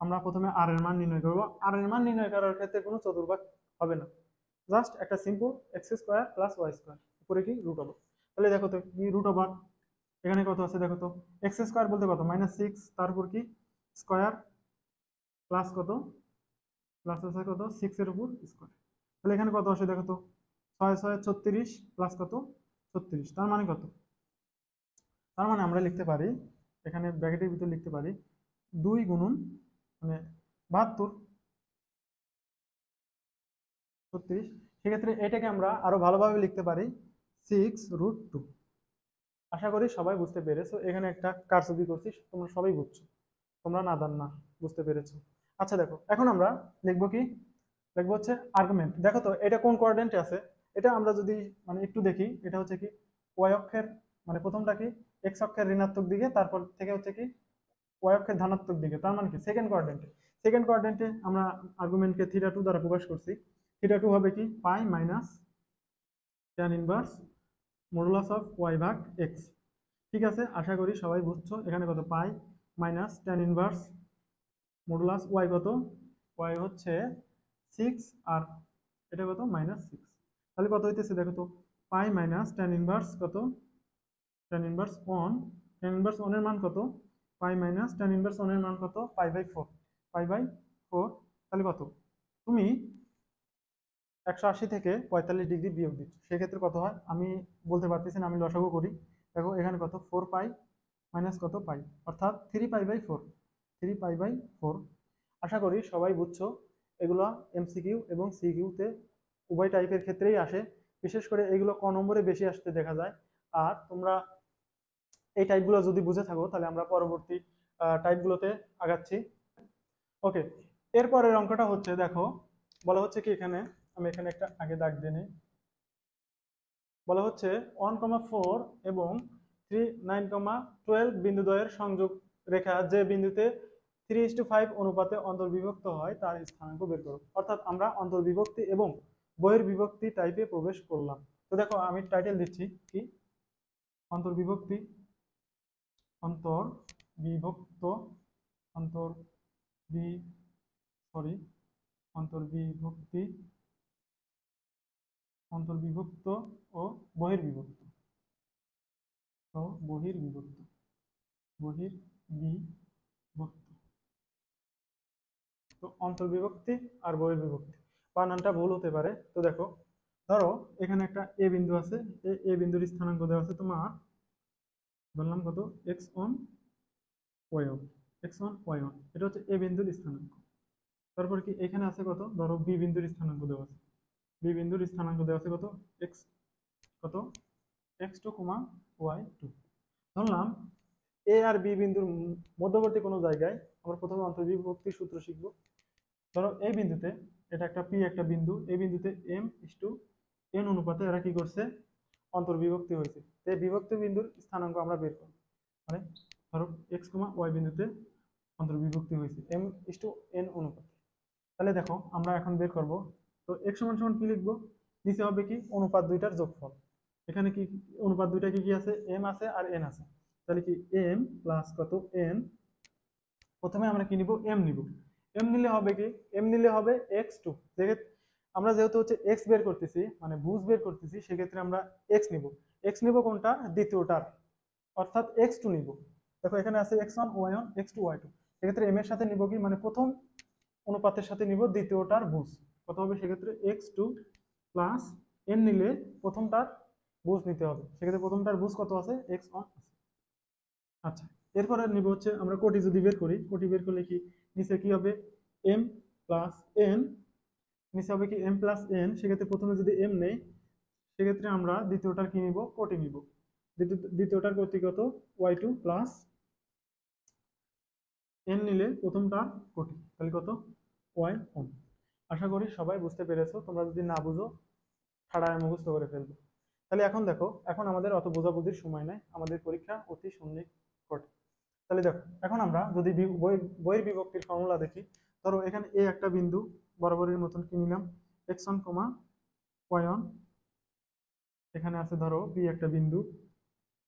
আমরা প্রথমে আর এর মান নির্ণয় করব। আর এর মান নির্ণয় করার ক্ষেত্রে কোনো চতুর্ভাগ হবে না, জাস্ট একটা সিম্পল x² + y², উপরে কি √ওভার। তাহলে দেখো তো কি √ওভার, এখানে কত আছে দেখো তো, x² বলতে কত -6, তারপর কি স্কয়ার প্লাস কত, প্লাস আছে কত 6 এর উপর স্কয়ার। তাহলে এখানে কত আসে দেখো তো, 6 6 36 প্লাস কত 36, তার মানে কত, তার মানে আমরা লিখতে পারি, এখানে ব্র্যাকেটের ভিতরে লিখতে পারি 2 গুণন মানে 72 36। সেক্ষেত্রে এটাকে আমরা আরো ভালোভাবে লিখতে পারি 6√2। আশা করি সবাই বুঝতে পেরেছো, এখানে একটা কারচুপি করছি, তোমরা সবাই বুঝছো, তোমরা নাদান না, বুঝতে পেরেছো। আচ্ছা দেখো এখন আমরা লিখবো কি, লিখবো হচ্ছে আর্গুমেন্ট। দেখো তো এটা কোন কোয়াড্রেন্টে আছে, এটা আমরা যদি মানে একটু দেখি, এটা হচ্ছে কি ওয়াই অক্ষের, মানে প্রথমটা কি এক্স অক্ষের ঋণাত্মক দিকে, তারপর থেকে হচ্ছে কি ওয়াই অক্ষের ধনাত্মক দিকে, তার মানে কি সেকেন্ড কোয়াড্রেন্টে। সেকেন্ড কোয়াড্রেন্টে আমরা আর্গুমেন্টকে θ2 দ্বারা প্রকাশ করছি। θ2 হবে কি pi minus tan inverse modulus of y/x। ঠিক আছে, আশা করি সবাই বুঝছো। এখানে কত pi minus tan inverse modulus y কত, y হচ্ছে 6, আর এটা কত -6। তাহলে কত হইতেছে দেখো তো, পাই মাইনাস tan ইনভার্স কত, tan ইনভার্স 1, tan ইনভার্স 1 এর মান কত, পাই মাইনাস tan ইনভার্স 1 এর মান কত π/4, π/4। তাহলে কত, তুমি 180 থেকে 45 ডিগ্রি বিয়োগ দিচ্ছ, সেক্ষেত্রে কত হয় আমি বলতে পারতেছি না, আমি লসাগু করি। দেখো এখানে কত 4 পাই মাইনাস কত পাই, অর্থাৎ 3π/4, 3π/4। আশা করি সবাই বুঝছো। এগুলো এমসিকিউ এবং সিকিউতে উভয় টাইপের ক্ষেত্রেই আসে, বিশেষ করে এগুলো ক নম্বরে বেশি আসতে দেখা যায়। আর তোমরা এই টাইপগুলো যদি বুঝে থাকো তাহলে আমরা পরবর্তী টাইপগুলোতে আগাচ্ছি। ওকে, এরপরের অঙ্কটা হচ্ছে দেখো, বলা হচ্ছে কি এখানে, আমি এখানে একটা আগে দাগ দিয়ে নিই। বলা হচ্ছে 1,4 এবং 3 9,12 বিন্দুদ্বয়ের সংযোগ রেখা যে বিন্দুতে 3:5 অনুপাতে অন্তর্বিভক্ত হয় তার স্থানাঙ্ক বের করো। অর্থাৎ আমরা অন্তর্বিভক্তি এবং বহির্বিভক্তি টাইপে প্রবেশ করলাম। তো দেখো আমি টাইটেল দিচ্ছি কি, অন্তর্বিভক্তি, অন্তর্বিভক্ত, অন্তর্বি সরি অন্তর্বিভক্তি, অন্তর্বিভক্ত ও বহির্বিভক্ত, ও বহির্বিভক্ত, বহির্বিভক্ত। তো অন্তর্বিভক্তি আর বহির্বিভক্তি বানানটা ভুল হতে পারে। তো দেখো ধরো এখানে একটা এ বিন্দু আছে, এ বিন্দুর স্থানাঙ্ক দেওয়া আছে তোমার, বললাম কত x1 y1, x1 y1, এটা হচ্ছে এ বিন্দুর স্থানাঙ্ক। তারপর কি এখানে আছে কত, ধরো বি বিন্দুর স্থানাঙ্ক দেওয়া আছে, বি বিন্দুর স্থানাঙ্ক দেওয়া আছে কত x, কত x2, y2। ধরলাম এ আর বি বিন্দুর মধ্যবর্তী কোনো জায়গায় আমরা প্রথমে অন্তর্বিভক্তির সূত্র শিখবো। ধরো এই বিন্দুতে, এটা একটা পি একটা বিন্দু, এই বিন্দুতে m:n অনুপাতে এরা কি করছে, অন্তর্বিভক্তি হয়েছে। এই বিভক্তি বিন্দুর স্থানাঙ্ক আমরা বের করব, মানে ধরো x, y বিন্দুতে অন্তর্বিভক্তি হয়েছে m:n অনুপাতে। তাহলে দেখো আমরা এখন বের করব। তো x সমান সমান কি লিখবো, নিচে হবে কি অনুপাত দুইটার যোগফল। এখানে কি অনুপাত দুইটা কি কি আছে, m আছে আর n আছে। তাহলে কি m প্লাস কত n প্রথমে আমরা কি নিব, এম নিব। এম নিলে হবে কি, এম নিলে হবে x2। আমরা যেহেতু হচ্ছে এক্স বের করতেছি, মানে ভুজ বের করতেছি, সেক্ষেত্রে আমরা এক্স নিব। এক্স নিব কোনটা, দ্বিতীয়টার, অর্থাৎ x2 নিব। দেখো এখানে আছে x1 y1 x2 y2, সেক্ষেত্রে এম এর সাথে নিব কি, মানে প্রথম অনুপাতের সাথে নিব দ্বিতীয়টার ভুজ। কত হবে সেক্ষেত্রে, x2 প্লাস n নিলে প্রথমটার ভুজ নিতে হবে, সেক্ষেত্রে প্রথমটার ভুজ কত আছে, x1 আছে। আচ্ছা, এরপরে নিব হচ্ছে আমরা কোটি যদি বের করি, কোটি বের করলে কি নিচে কি হবে, m প্লাস n, নিচে হবে কি m প্লাস n, সেক্ষেত্রে প্রথমে যদি m নেই, সেক্ষেত্রে আমরা দ্বিতীয়টার কি নিব, কোটি নিব। দ্বিতীয়টার কোটি কত, y2 প্লাস n নিলে প্রথমটা কোটি, তাহলে কত, y1। আশা করি সবাই বুঝতে পেরেছো, তোমরা যদি না বুঝো ঠাড়ায় মুখস্থ করে ফেলবে। তাহলে এখন দেখো, এখন আমাদের অত বোঝাবুঝির সময় নাই, আমাদের পরীক্ষা অতি সন্নিকট। তাহলে দেখো এখন আমরা যদি বইয়ের বিভক্তির ফর্মুলা দেখি, ধরো এখানে এ একটা বিন্দু বরাবরের মতন কি নিলাম, x1 y1, এখানে আছে ধরো বি একটা বিন্দু,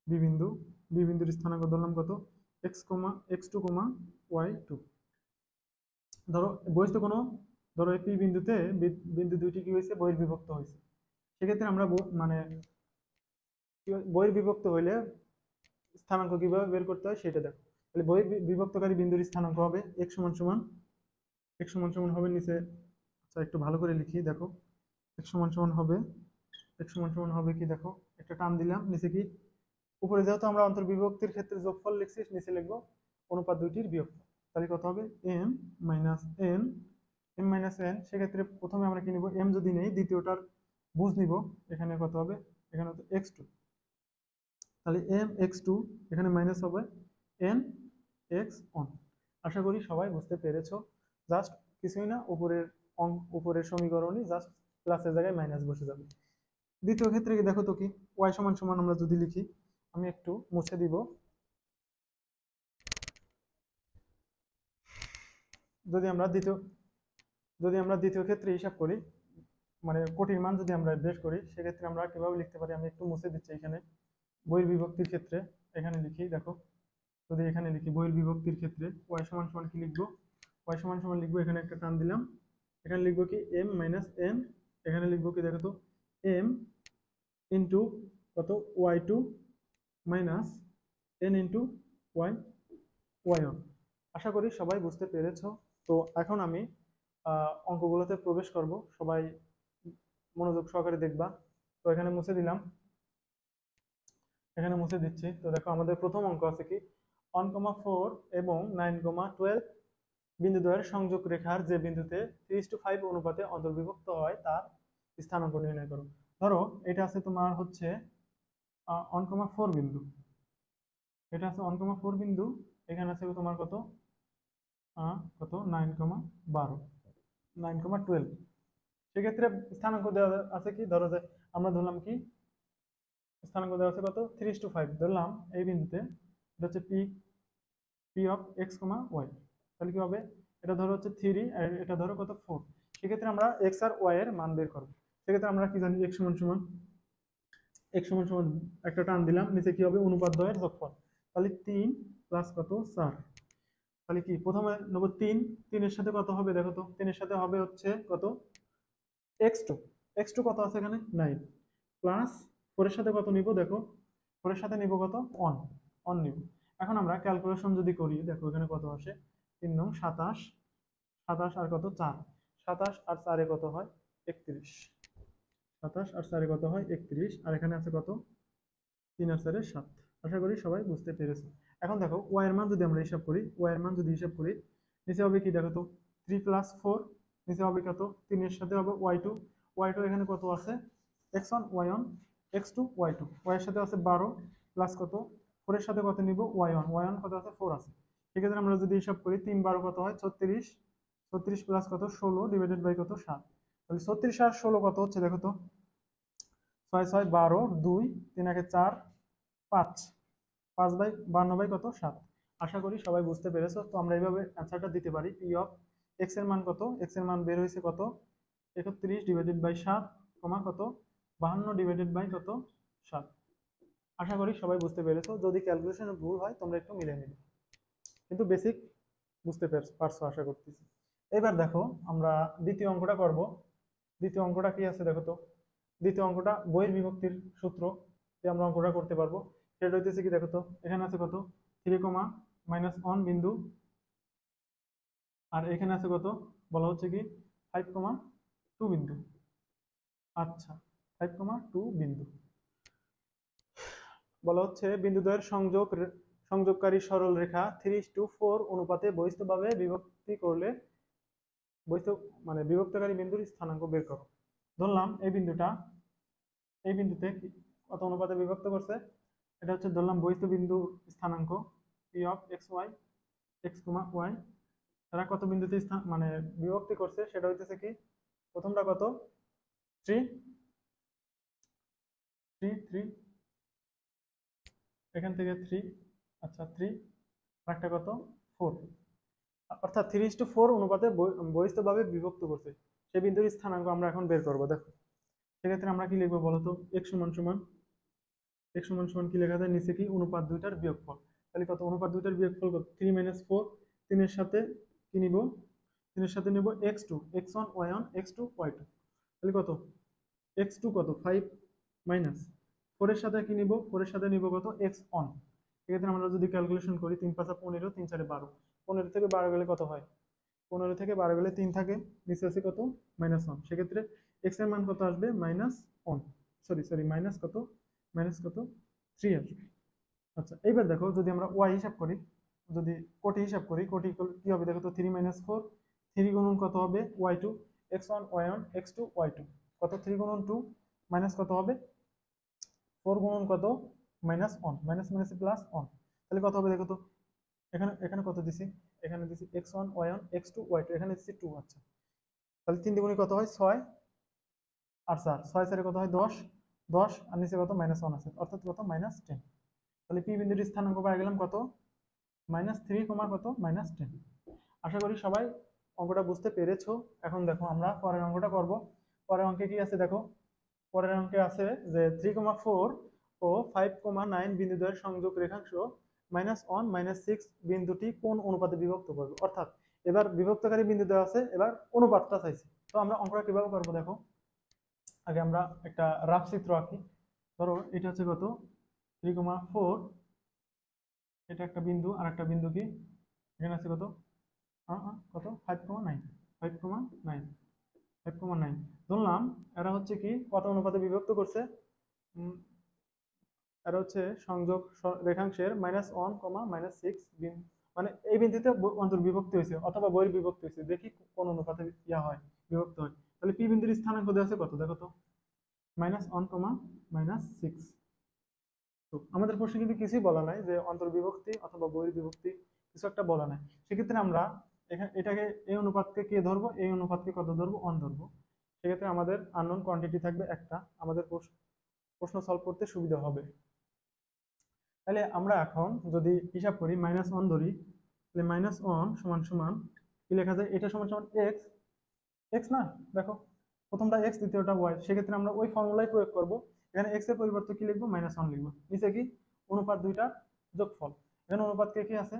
বি বিন্দু, বি বিন্দুর স্থানাঙ্ক ধরলাম কত, x2 y2। ধরো বহিস্থ কোনো, ধরো এই পি বিন্দুতে বিন্দু দুইটি কি হয়েছে, বহির্বিভক্ত হয়েছে, সেক্ষেত্রে আমরা মানে বহির্বিভক্ত হইলে স্থানাঙ্ক কিভাবে বের করতে হয় সেটা দেখো। তাহলে বহির্বিভক্তকারী বিন্দুর স্থানাঙ্ক হবে x সমান সমান, x সমান সমান হবে নিচে, আচ্ছা একটু ভালো করে লিখি, দেখো x সমান সমান হবে, x সমান সমান হবে কি, দেখো একটা টান দিলাম, নিচে কি, উপরে যেহেতু আমরা অন্তর্বিভক্তির ক্ষেত্রে যোগফল লিখছি, নিচে লিখবো অনুপাত দুইটির বিয়োগফল। তাহলে কত হবে, m minus n, m minus n, সেক্ষেত্রে প্রথমে আমরা কি নিব, m যদি নেই দ্বিতীয়টার বুঝ নিব, এখানে কত হবে, এখানে হতো x2, তাহলে m x2, এখানে মাইনাস হবে n x1। আশা করি সবাই বুঝতে পেরেছো, জাস্ট কিছুই না, উপরের সমীকরণই জাস্ট প্লাসের জায়গায় মাইনাস বসে যাবে। দ্বিতীয় ক্ষেত্রে কি দেখো তো কি, y সমান সমান আমরা যদি লিখি, আমি একটু মুছে দিব, যদি আমরা দ্বিতীয় ক্ষেত্রে হিসাব করি, মানে কোটির মান যদি আমরা বের করি, সেক্ষেত্রে আমরা কিভাবে লিখতে পারি, আমি একটু মুছে দিচ্ছি এখানে। বহির্বিভক্তির ক্ষেত্রে এখানে লিখি, দেখো যদি এখানে লিখি বহির্বিভক্তির ক্ষেত্রে y সমান সমান কি লিখবো, y সমান সমান লিখবো, এখানে একটা টান দিলাম, এখানে লিখবো কি m মাইনাস n, এখানে লিখবো কি দেখো তো, m ইন্টু কত, y2 minus n into y1। আশা করি সবাই বুঝতে পেরেছো। তো এখন আমি অঙ্কগুলোতে প্রবেশ করব, সবাই মনোযোগ সহকারে দেখবা। তো এখানে মুছে দিলাম, এখানে মুছে দিচ্ছি। তো দেখো আমাদের প্রথম অঙ্ক আছে কি, 1,4 এবং 9,12 বিন্দুদ্বয়ের সংযোগ রেখার যে বিন্দুতে 3:5 অনুপাতে অন্তর্বিভক্ত হয় তার স্থানাঙ্ক নির্ণয় করো। ধরো এটা আছে তোমার হচ্ছে 1,4 বিন্দু, এটা আছে 1,4 বিন্দু, এখানে আছে তোমার কত, কত 9,12, 9,12। সেক্ষেত্রে স্থানাঙ্ক দেওয়া আছে কি, ধরো যে আমরা ধরলাম কি, স্থানাঙ্ক দেওয়া আছে কত, 3:5 ধরলাম এই বিন্দুতে, এটা হচ্ছে P, P of x comma y. তাহলে কি হবে, এটা ধরো হচ্ছে 3 আর এটা ধরো কত 4। সেক্ষেত্রে আমরা এক্স আর ওয়াই এর মান বের করবো। সেক্ষেত্রে আমরা কি জানি, এক্স সমান সমান, এক্স সমান সমান একটা টান দিলাম, নিচে কি হবে, অনুপাত দ্বয়ের যোগফল। তাহলে 3 প্লাস কত 4, তাহলে কি প্রথমে নেবো 3, 3 এর সাথে কত হবে দেখো তো, 3 এর সাথে হবে হচ্ছে কত, x2, x2 কত আছে এখানে 9, প্লাস 4 এর সাথে কত নিব, দেখো 4 এর সাথে নিব কত 1, 1 নিব। এখন আমরা ক্যালকুলেশন যদি করি, দেখো এখানে কত আসে, 3 নং 27, 27 আর কত 4, 27 আর 4 এ কত হয় 31, 27 আর 4 এ কত হয় 31, আর এখানে আছে কত, 3 আর 4 এ 7। আশা করি সবাই বুঝতে পেরেছো। এখন দেখো y এর মান যদি আমরা হিসাব করি, y এর মান যদি হিসাব করি, নিচে হবে কি দেখো তো, 3 প্লাস 4, নিচে হবে কত, 3 এর সাথে হবে y2, y2 এখানে কত আছে, x1 y1 x2 y2, y এর সাথে আছে 12 প্লাস কত, 4 এর সাথে কত নিব y1, y1 কত আছে 4 আছে। সেক্ষেত্রে আমরা যদি হিসাব করি 3 12 কত হয় 36, 36 প্লাস কত 16 ডিভাইডেড বাই কত 7। তাহলে 36 আর 16 কত হচ্ছে দেখো তো, 6 6 12 2 3 একে 4 5, 5 বাই 52 বাই কত 7। আশা করি সবাই বুঝতে পেরেছো। তো আমরা এইভাবে অ্যান্সারটা দিতে পারি, পি অফ এক্স এর মান কত, এক্স এর মান বের হয়েছে কত 31 ডিভাইডেড বাই 7 কমা কত 52 ডিভাইডেড বাই কত 7। আশা করি সবাই বুঝতে পেরেছো। যদি ক্যালকুলেশনে ভুল হয় তোমরা একটু মিলিয়ে নিবে, কিন্তু বেসিক বুঝতে পারছো আশা করতেছি। এবার দেখো আমরা দ্বিতীয় অঙ্কটা করব। দ্বিতীয় অঙ্কটা কি আছে দেখো তো। দ্বিতীয় অঙ্কটা বহির বিভক্তির সূত্র দিয়ে আমরা অঙ্কটা করতে পারবো। সেটা হইতেছে কি দেখো তো, এখানে আছে কত 3, বিন্দু, আর এখানে আছে কত বলা হচ্ছে কি 5, 2 বিন্দু। আচ্ছা, 5, 2 বিন্দু বলা হচ্ছে বিন্দুদ্বয়ের সংযোগকারী সরল রেখা 3:4 অনুপাতে বহিস্থভাবে বিভক্তি করলে বহিস্থ মানে বিভক্তকারী বিন্দুর স্থানাঙ্ক বের করো। ধরলাম এই বিন্দুতে কত অনুপাতে বিভক্ত করছে, এটা হচ্ছে ধরলাম বহিস্থ বিন্দুর স্থানাঙ্ক P of x y, x comma y. তারা কত বিন্দুতে স্থান মানে বিভক্তি করছে সেটা হইতেছে কি, প্রথমটা কত 3, 3, এখান থেকে 3, আচ্ছা 3, আরেকটা কত 4, অর্থাৎ 3:4 অনুপাতে বহিস্থভাবে বিভক্ত করছে। সেই বিন্দুর স্থানাঙ্ক আমরা এখন বের করব। দেখো সেক্ষেত্রে আমরা কি লিখবো বলতো, x সমান সমান কি লেখা যায় নিচে কি অনুপাত দুইটার বিয়োগফল। তাহলে কত অনুপাত দুইটার বিয়োগফল কত 3 - 4, 3 এর সাথে কি নিব, 3 এর সাথে নিব x2, x1 y1 x2 y2। তাহলে কত x2 কত 5 মাইনাস 4 এর সাথে কি নিব, 4 এর সাথে নিব কত x1। সেক্ষেত্রে আমরা যদি ক্যালকুলেশন করি 3 × 5 = 15, 3 × 4 = 12, 15 থেকে 12 গেলে কত হয়, 15 থেকে 12 গেলে 3 থাকে, নিচে আছে কত -1। সেক্ষেত্রে x এর মান কত আসবে -1, সরি মাইনাস কত, মাইনাস কত 3 আসবে। আচ্ছা এইবার দেখো যদি আমরা y হিসাব করি, যদি কোটি হিসাব করি, কোটি কি হবে দেখো তো 3 - 4, 3 গুণন কত হবে y2, x1 y1 x2 y2, কত 3 গুণন 2 মাইনাস কত হবে 4 গুণন কত -1, মাইনাস মাইনাস প্লাস 1। তাহলে কত হবে দেখো তো, এখানে এখানে কত দিছি, এখানে দিছি x1 y1 x2 y2, এখানে দিছি 2। আচ্ছা তাহলে 3 দ্বিগুণে কত হয় 6, আর 4, 6 4 কত হয় 10, 10 আর নিচে কত -1 আছে, অর্থাৎ কত -10। তাহলে পি বিন্দুর স্থানাঙ্ক পাই গেলাম কত -3, কত -10। আশা করি সবাই অঙ্কটা বুঝতে পেরেছো। এখন দেখো আমরা পরের অঙ্কটা করব। পরের অঙ্কে কি আছে দেখো, পরের অঙ্কে আছে যে 3, 4 ও 5, 9 বিন্দুদ্বয়ের সংযোগ রেখাংশ -1, -6 বিন্দুটি কোন অনুপাতে বিভক্ত করবে। অর্থাৎ এবার বিভক্তকারী বিন্দু দেওয়া আছে, এবার অনুপাতটা চাইছি। তো আমরা অঙ্কটা কিভাবে করবো দেখো, আগে আমরা একটা রাফ চিত্র আঁকি। ধরো এটা হচ্ছে কত 3, 4, এটা একটা বিন্দু, আর একটা বিন্দু কি এখানে আছে কত কত 5, 9, 5, 9, 5, 9 ধরলাম। এরা হচ্ছে কি কত অনুপাতে বিভক্ত করছে, এরা হচ্ছে সংযোগ রেখাংশের -1, -6 মানে এই বিন্দুতে অন্তর্বিভক্তি হয়েছে অথবা বহির্বিভক্তি হয়েছে, দেখি কোন অনুপাতে ইয়া হয় বিভক্ত হয়। তাহলে পি বিন্দুর স্থানাঙ্ক দেওয়া আছে কত দেখো তো -1, -6। তো আমাদের প্রশ্নে কিন্তু কিছুই বলা নাই যে অন্তর্বিভক্তি অথবা বহির্বিভক্তি, কিছু একটা বলা নাই। সেক্ষেত্রে আমরা এখানে এটাকে এই অনুপাতকে কে ধরবো, এই অনুপাতকে কত ধরবো 1 ধরবো। সেক্ষেত্রে আমাদের আননোন কোয়ান্টিটি থাকবে একটা, আমাদের প্রশ্ন সলভ করতে সুবিধা হবে। তাহলে আমরা এখন যদি হিসাব করি -1 ধরি, তাহলে -1 সমান সমান কি লেখা যায়, এটা সমান সমান x, x না দেখো প্রথমটা x দ্বিতীয়টা y। সেক্ষেত্রে আমরা ওই ফর্মুলাই প্রয়োগ করব। এখানে x এর পরিবর্তে কি লিখবো -1 লিখবো, নিচে কি অনুপাত দুইটা যোগফল। এখানে অনুপাত কে কি আছে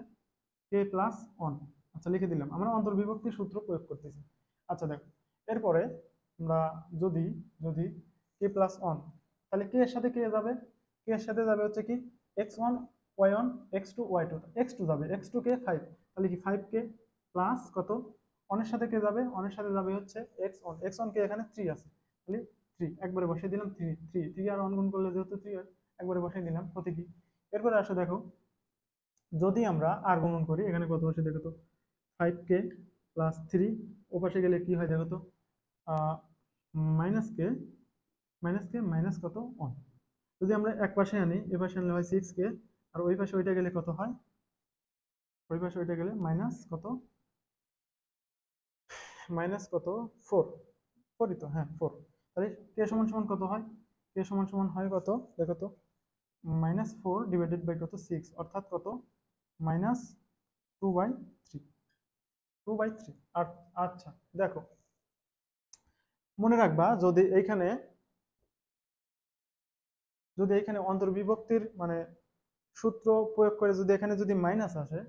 k+1। আচ্ছা লিখে দিলাম, আমরা অন্তর্বিভক্তির সূত্র প্রয়োগ করতেছি। আচ্ছা দেখো এরপরে আমরা যদি যদি k+1, তাহলে কে এর সাথে কে যাবে, কে এর সাথে যাবে হচ্ছে কি x1 y1 x2 y2, x2 যাবে, x2 কে 5, তাহলে কি 5 কে প্লাস কত অনের সাথে কে যাবে, অনের সাথে যাবে হচ্ছে x1, x1 কে এখানে 3 আছে, তাহলে 3 একবারে বসিয়ে দিলাম, 3 আর 1 গুণ করলে যেহেতু 3 হয় একবারে বসিয়ে দিলাম প্রতি কি। এরপরে আসো দেখো যদি আমরা আর গুণন করি, এখানে কত আসে দেখো তো 5k প্লাস 3, ও পাশে গেলে কি হয় দেখো তো মাইনাস কে মাইনাস কত 1। যদি আমরা এক পাশে আনি, এ পাশে আনলে হয় 6k, আর ওই পাশে ওইটা গেলে কত হয়, ওই পাশে ওইটা গেলে মাইনাস কত 4, 4ই তো, হ্যাঁ 4। তাহলে কে সমান সমান কত হয়, কে সমান সমান হয় কত দেখো তো -4 ডিভাইডেড বাই কত 6, অর্থাৎ কত -2/3, 2/3। আর আচ্ছা দেখো মনে রাখবা যদি এইখানে অন্তর্বিভক্তির মানে সূত্র প্রয়োগ করে যদি এখানে যদি মাইনাস আসে,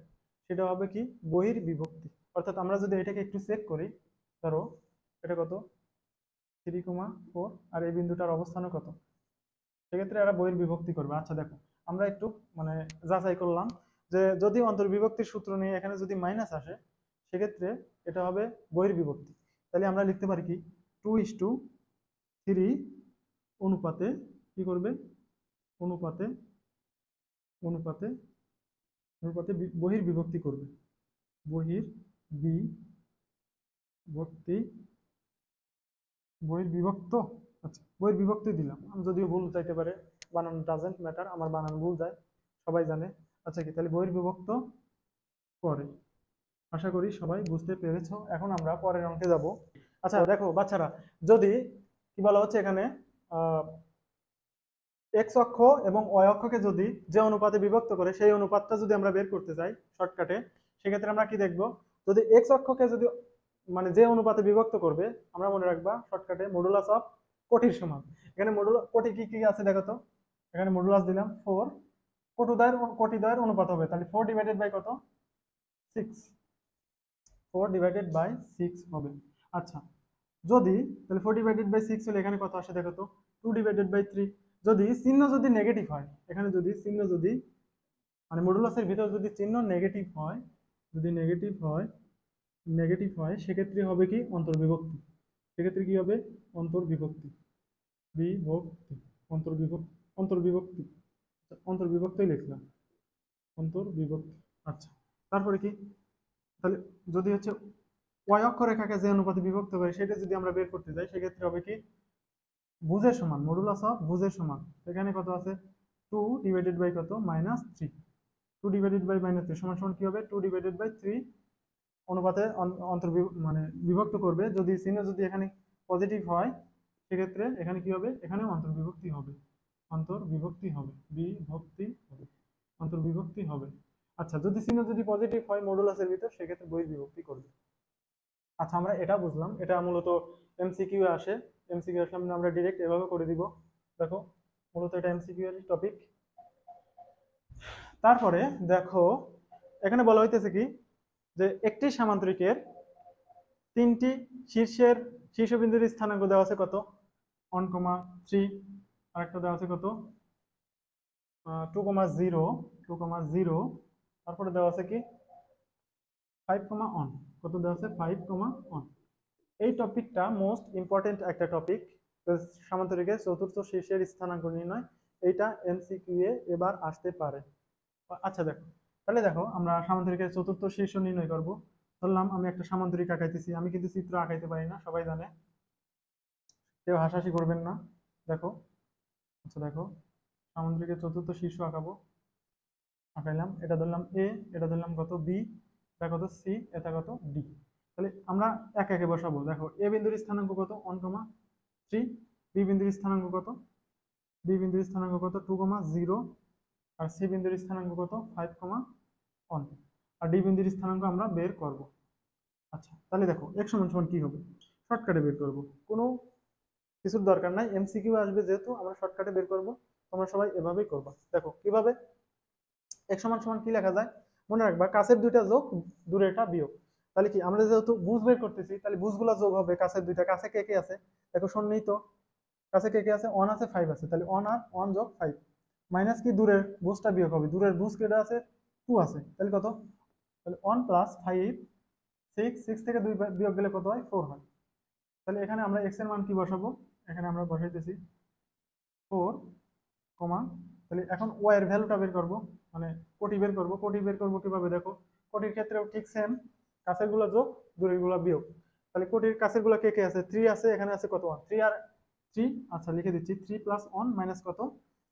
সেটা হবে কি বহির্বিভক্তি। অর্থাৎ আমরা যদি এটাকে একটু চেক করি, ধরো এটা কত 3,4 আর এই বিন্দুটার অবস্থানও কত, সেক্ষেত্রে এরা বহির্বিভক্তি করবে। আচ্ছা দেখো আমরা একটু মানে যাচাই করলাম যে যদি অন্তর্বিভক্তির সূত্র নিয়ে এখানে যদি মাইনাস আসে সেক্ষেত্রে এটা হবে বহির্বিভক্তি। তাহলে আমরা লিখতে পারি কি 2:3 অনুপাতে কি করবে, অনুপাতে অনুপাতে অনুপাতে বহির্বিভক্তি করবে, বহির্বিভক্তি বহির্বিভক্ত। আচ্ছা বহির্বিভক্তি দিলাম, আমি যদিও ভুল চাইতে পারে, বানান ডাজেন্ট ম্যাটার, আমার বানান ভুল যায় সবাই জানে। আচ্ছা কি তাহলে বহির্বিভক্ত করে। আশা করি সবাই বুঝতে পেরেছো। এখন আমরা পরের অঙ্কে যাব। আচ্ছা দেখো বাচ্চারা, যদি কি বলা হচ্ছে এখানে এক্স অক্ষ এবং ওয়াই অক্ষকে যদি যে অনুপাতে বিভক্ত করে সেই অনুপাতটা যদি আমরা বের করতে চাই শর্টকাটে, সেক্ষেত্রে আমরা কি দেখব, যদি এক্স অক্ষকে যদি মানে যে অনুপাতে বিভক্ত করবে, আমরা মনে রাখবা শর্টকাটে মডুলাস অফ কোটির সমান। এখানে কোটি কি কি আছে দেখো তো, এখানে মডুলাস দিলাম 4, কোটিদ্বয়ের অনুপাত হবে, তাহলে 4 ডিভাইডেড বাই কত 6, 4 ডিভাইডেড বাই 6 হবে। আচ্ছা যদি তাহলে 4 ডিভাইডেড বাই 6 হলে এখানে কত আসে দেখো তো 2 ডিভাইডেড বাই 3। যদি চিহ্ন যদি নেগেটিভ হয়, এখানে যদি চিহ্ন যদি মানে মডুলাসের ভিতর যদি চিহ্ন নেগেটিভ হয়, যদি নেগেটিভ হয় সেক্ষেত্রে হবে কি অন্তর্বিভক্তি। সেক্ষেত্রে কি হবে অন্তর্বিভক্তি, বিভক্তি, অন্তর্বিভক্তি, অন্তর্বিভক্তি, অন্তর্বিভক্তই লিখলাম, অন্তর্বিভক্তি। আচ্ছা তারপরে কি, তাহলে যদি হচ্ছে ওয়াই অক্ষরেখাকে যে অনুপাতে বিভক্ত করে সেটা যদি আমরা বের করতে যাই সেক্ষেত্রে হবে কি ভুজের সমান, মডুলাস অফ ভুজের সমান। এখানে কত আছে 2 ডিভাইডেড বাই কত -3, 2 ডিভাইডেড বাই -3 সমান সমান কি হবে 2 ডিভাইডেড বাই 3 অনুপাতে মানে বিভক্ত করবে। যদি চিহ্ন যদি এখানে পজিটিভ হয় সেক্ষেত্রে এখানে কি হবে, এখানে অন্তর্বিভক্তি হবে, অন্তর্বিভক্তি হবে, বিভক্তি হবে, অন্তর্বিভক্তি হবে। আচ্ছা যদি চিহ্ন যদি পজিটিভ হয় মডুলাসের ভিতর সেক্ষেত্রে বহির্বিভক্তি করবে। আচ্ছা আমরা এটা বুঝলাম, এটা মূলত এমসিকিউ আসে, এমসিকিউ এর সামনে আমরা ডাইরেক্ট এভাবে করে দিব। দেখো মূলত এটা এমসিকিউ এর টপিক। তারপরে দেখো এখানে বলা হইতেছে কি যে একটি সামান্তরিকের তিনটি শীর্ষবিন্দুর স্থানাঙ্ক দেওয়া আছে কত 1,3, আরেকটা দেওয়া আছে কত 2,0, তারপরে দেওয়া আছে কি 5,1, কত দেওয়া আছে 5,1। এই টপিকটা মোস্ট ইম্পর্টেন্ট একটা টপিক, সামান্তরিকের চতুর্থ শীর্ষের স্থানাঙ্ক নির্ণয়। এইটা এমসিকিউ এ এবার আসতে পারে। আচ্ছা দেখো তাহলে দেখো আমরা সামান্তরিকের চতুর্থ শীর্ষ নির্ণয় করব। ধরলাম আমি একটা সামান্তরিক আঁকাইতেছি, আমি কিন্তু চিত্র আঁকাইতে পারি না সবাই জানে, কেউ হাসাহাসি করবেন না। দেখো আচ্ছা দেখো সামান্তরিকের চতুর্থ শীর্ষ আঁকাবো, আঁকাইলাম, এটা ধরলাম এ, এটা ধরলাম কত বি, এটা কত সি, এটা কত ডি। তাহলে আমরা এক একে বসাবো। দেখো এ বিন্দুর স্থানাঙ্ক কত 1,3, বি বিন্দুর স্থানাঙ্ক কত, বি বিন্দুর স্থানাঙ্ক কত 2,0, আর সি বিন্দুর স্থানাঙ্ক কত 5,1, আর ডি বিন্দুর স্থানাঙ্ক আমরা বের করব। আচ্ছা তাহলে দেখো x সমান সমান কি হবে, শর্টকাটে বের করব, কোনো কিছুর দরকার নাই, এমসিকিউ আসবে যেহেতু আমরা শর্টকাটে বের করব। তোমরা সবাই এভাবেই করবা। দেখো কিভাবে x সমান সমান কি লেখা যায়, মনে রাখবা কাছের দুইটা যোগ দূরেরটা বিয়োগ। তাহলে কি আমরা যেহেতু বুঝ বের করতেছি তাহলে বুঝগুলা যোগ হবে, কাছের দুইটা, কাছে কে কে আছে দেখো সন্নিহিত, কাছে কে কে আছে 1 আছে 5 আছে, তাহলে 1 আর 1 যোগ 5 মাইনাস কি দূরের বুঝটা বিয়োগ হবে, দূরের বুঝ কেটে আছে 2 আছে, তাহলে কত, তাহলে 1 প্লাস 5 6, 6 থেকে 2 বিয়োগ গেলে কত হয় 4 হয়। তাহলে এখানে আমরা x এর মান কি বসাবো, এখানে আমরা বসাইতেছি 4, তাহলে এখন y এর ভ্যালুটা বের করব, মানে কোটি বের করব। কোটি বের করব কিভাবে দেখো, কোটির ক্ষেত্রেও ঠিক সেম, কাছের গুলো যোগ দূরের গুলো বিয়োগ। তাহলে কোটির কাছের গুলো কে কে আছে 3 আছে, এখানে আছে কত 1, 3 আর 3, আচ্ছা লিখে দিচ্ছি 3 প্লাস 1 মাইনাস কত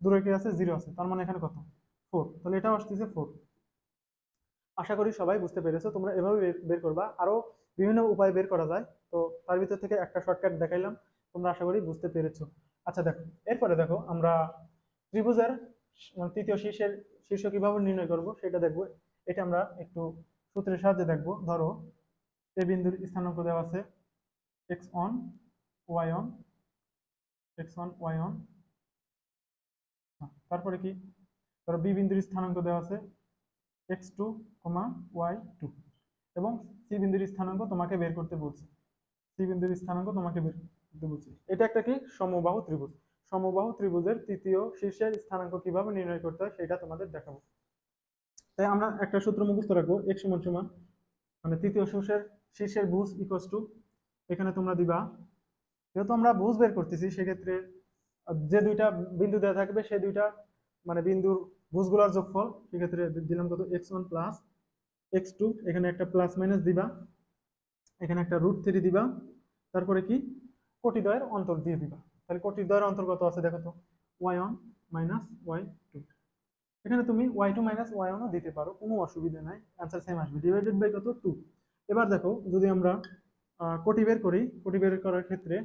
দূরে কে আছে 0 আছে, তার মানে এখানে কত 4, তাহলে এটাও আসতেছে 4। আশা করি সবাই বুঝতে পেরেছো, তোমরা এভাবে বের করবা, আরো বিভিন্ন উপায় বের করা যায়, তো তার ভিতর থেকে একটা শর্টকাট দেখাইলাম, তোমরা আশা করি বুঝতে পেরেছো। আচ্ছা দেখো এরপরে দেখো আমরা ত্রিভুজের মানে তৃতীয় শীর্ষ কিভাবে নির্ণয় করব সেটা দেখবো। এটা আমরা একটু সূত্রের সাহায্যে দেখবো। ধরো এ বিন্দুর স্থানাঙ্ক দেওয়া আছে x1 y1, x1 y1, তারপরে কি ধরো বি বিন্দুর স্থানাঙ্ক দেওয়া আছে x2, y2 এবং সি বিন্দুর স্থানাঙ্ক তোমাকে বের করতে বলছে। সি বিন্দুর স্থানাঙ্ক তোমাকে বের করতে বলছে। এটা একটা কি সমবাহু ত্রিভুজ। সমবাহু ত্রিভুজের তৃতীয় শীর্ষের স্থানাঙ্ক কিভাবে নির্ণয় করতে হয় সেটা তোমাদের দেখাবো। তাই আমরা একটা সূত্র মুখস্থ রাখবো, x সমান সমান মানে তৃতীয় শীর্ষের ভুজ ইকুয়ালস টু, এখানে তোমরা দিবা, যেহেতু আমরা ভুজ বের করতেছি সেক্ষেত্রে যে দুইটা বিন্দু দেওয়া থাকবে সেই দুইটা মানে বিন্দুর ভুজগুলোর যোগফল, সেক্ষেত্রে দিলাম কত x1 প্লাস x2, এখানে একটা প্লাস মাইনাস দিবা, এখানে একটা √3 দিবা, তারপরে কি কোটিদ্বয়ের অন্তর দিয়ে দিবা। তাহলে কোটিদ্বয়ের অন্তর কত আছে দেখো তো, y1 মাইনাস y2। এখানে তুমি y2 মাইনাস y1 ও দিতে পারো, কোনো অসুবিধা নাই, অ্যান্সার সেম আসবে। ডিভাইডেড বাই কত 2। এবার দেখো যদি আমরা কোটি বের করি, কোটি বের করার ক্ষেত্রে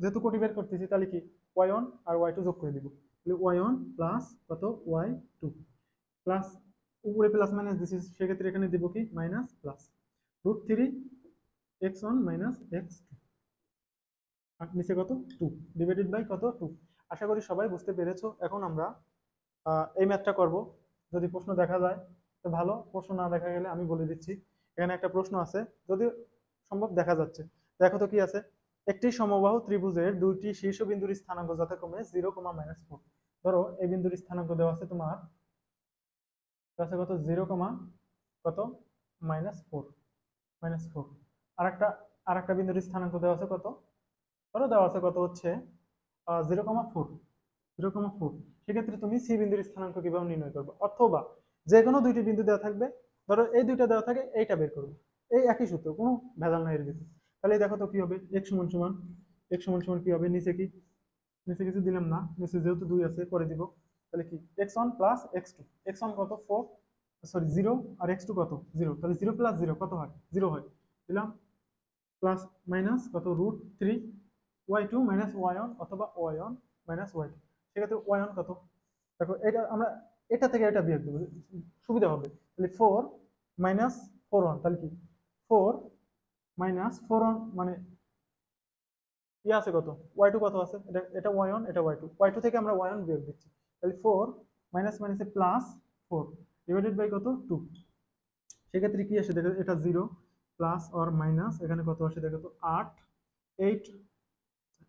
যেহেতু কোটি বের করতেছি তাহলে কি y1 আর y2 যোগ করে দিব। তাহলে y1 প্লাস কত y2 প্লাস, উপরে প্লাস মাইনাস দিচ্ছি সেক্ষেত্রে এখানে দিব কি minus plus √3 x1 minus x2 আর নিচে কত 2 ডিভাইডেড বাই কত 2। আশা করি সবাই বুঝতে পেরেছো। এখন আমরা এই ম্যাথটা করব। যদি প্রশ্ন দেখা যায় তো ভালো, প্রশ্ন না দেখা গেলে আমি বলে দিচ্ছি। এখানে একটা প্রশ্ন আছে, যদি সম্ভব দেখা যাচ্ছে, দেখো তো কি আছে। একটি সমবাহু ত্রিভুজের দুইটি শীর্ষবিন্দুর স্থানাঙ্ক যথাক্রমে 0, -4। ধরো এই বিন্দুর স্থানাঙ্ক দেওয়া আছে তোমার, আছে কত 0, কত -4, -4। আরেকটা আরেকটা বিন্দুর স্থানাঙ্ক দেওয়া আছে কত, ধরো দেওয়া আছে কত হচ্ছে 0,4, 0,4। সেক্ষেত্রে তুমি সি বিন্দুর স্থানাঙ্ক কিভাবে নির্ণয় করবে, অথবা যে কোনো দুইটি বিন্দু দেওয়া থাকবে, ধরো এই দুইটা দেওয়া থাকে এইটা বের করবে। এই একই সূত্র, কোনো ভেজাল নাই এর ভিতরে। তাহলে দেখো তো কি হবে, x সমান সমান কি হবে, নিচে কি, নিচে কিছু দিলাম না, নিচে যেহেতু 2 আছে করে দিব। তাহলে কি x1 প্লাস x2, x1 কত 4, সরি 0, আর x2 কত 0, তাহলে 0 প্লাস 0 কত হয় 0 হয়, দিলাম প্লাস মাইনাস কত √3 y2 মাইনাস y1 অথবা y1 মাইনাস y2। সেক্ষেত্রে y1 কত, দেখো এটা আমরা এটা থেকে এটা বিয়োগ দেবো, সুবিধা হবে। তাহলে 4 মাইনাস 4 1, তাহলে কি 4 মাইনাস 4 1 মানে ইয়ে আছে কত y2 কত আছে, এটা এটা y1 এটা y2 থেকে আমরা y1 বিয়োগ দিচ্ছি। তাহলে 4 মাইনাস মাইনাসে প্লাস 4 ডিভাইডেড বাই কত 2। সেক্ষেত্রে কি আসে দেখো, এটা 0 প্লাস অর মাইনাস, এখানে কত আসে দেখো তো 8, 8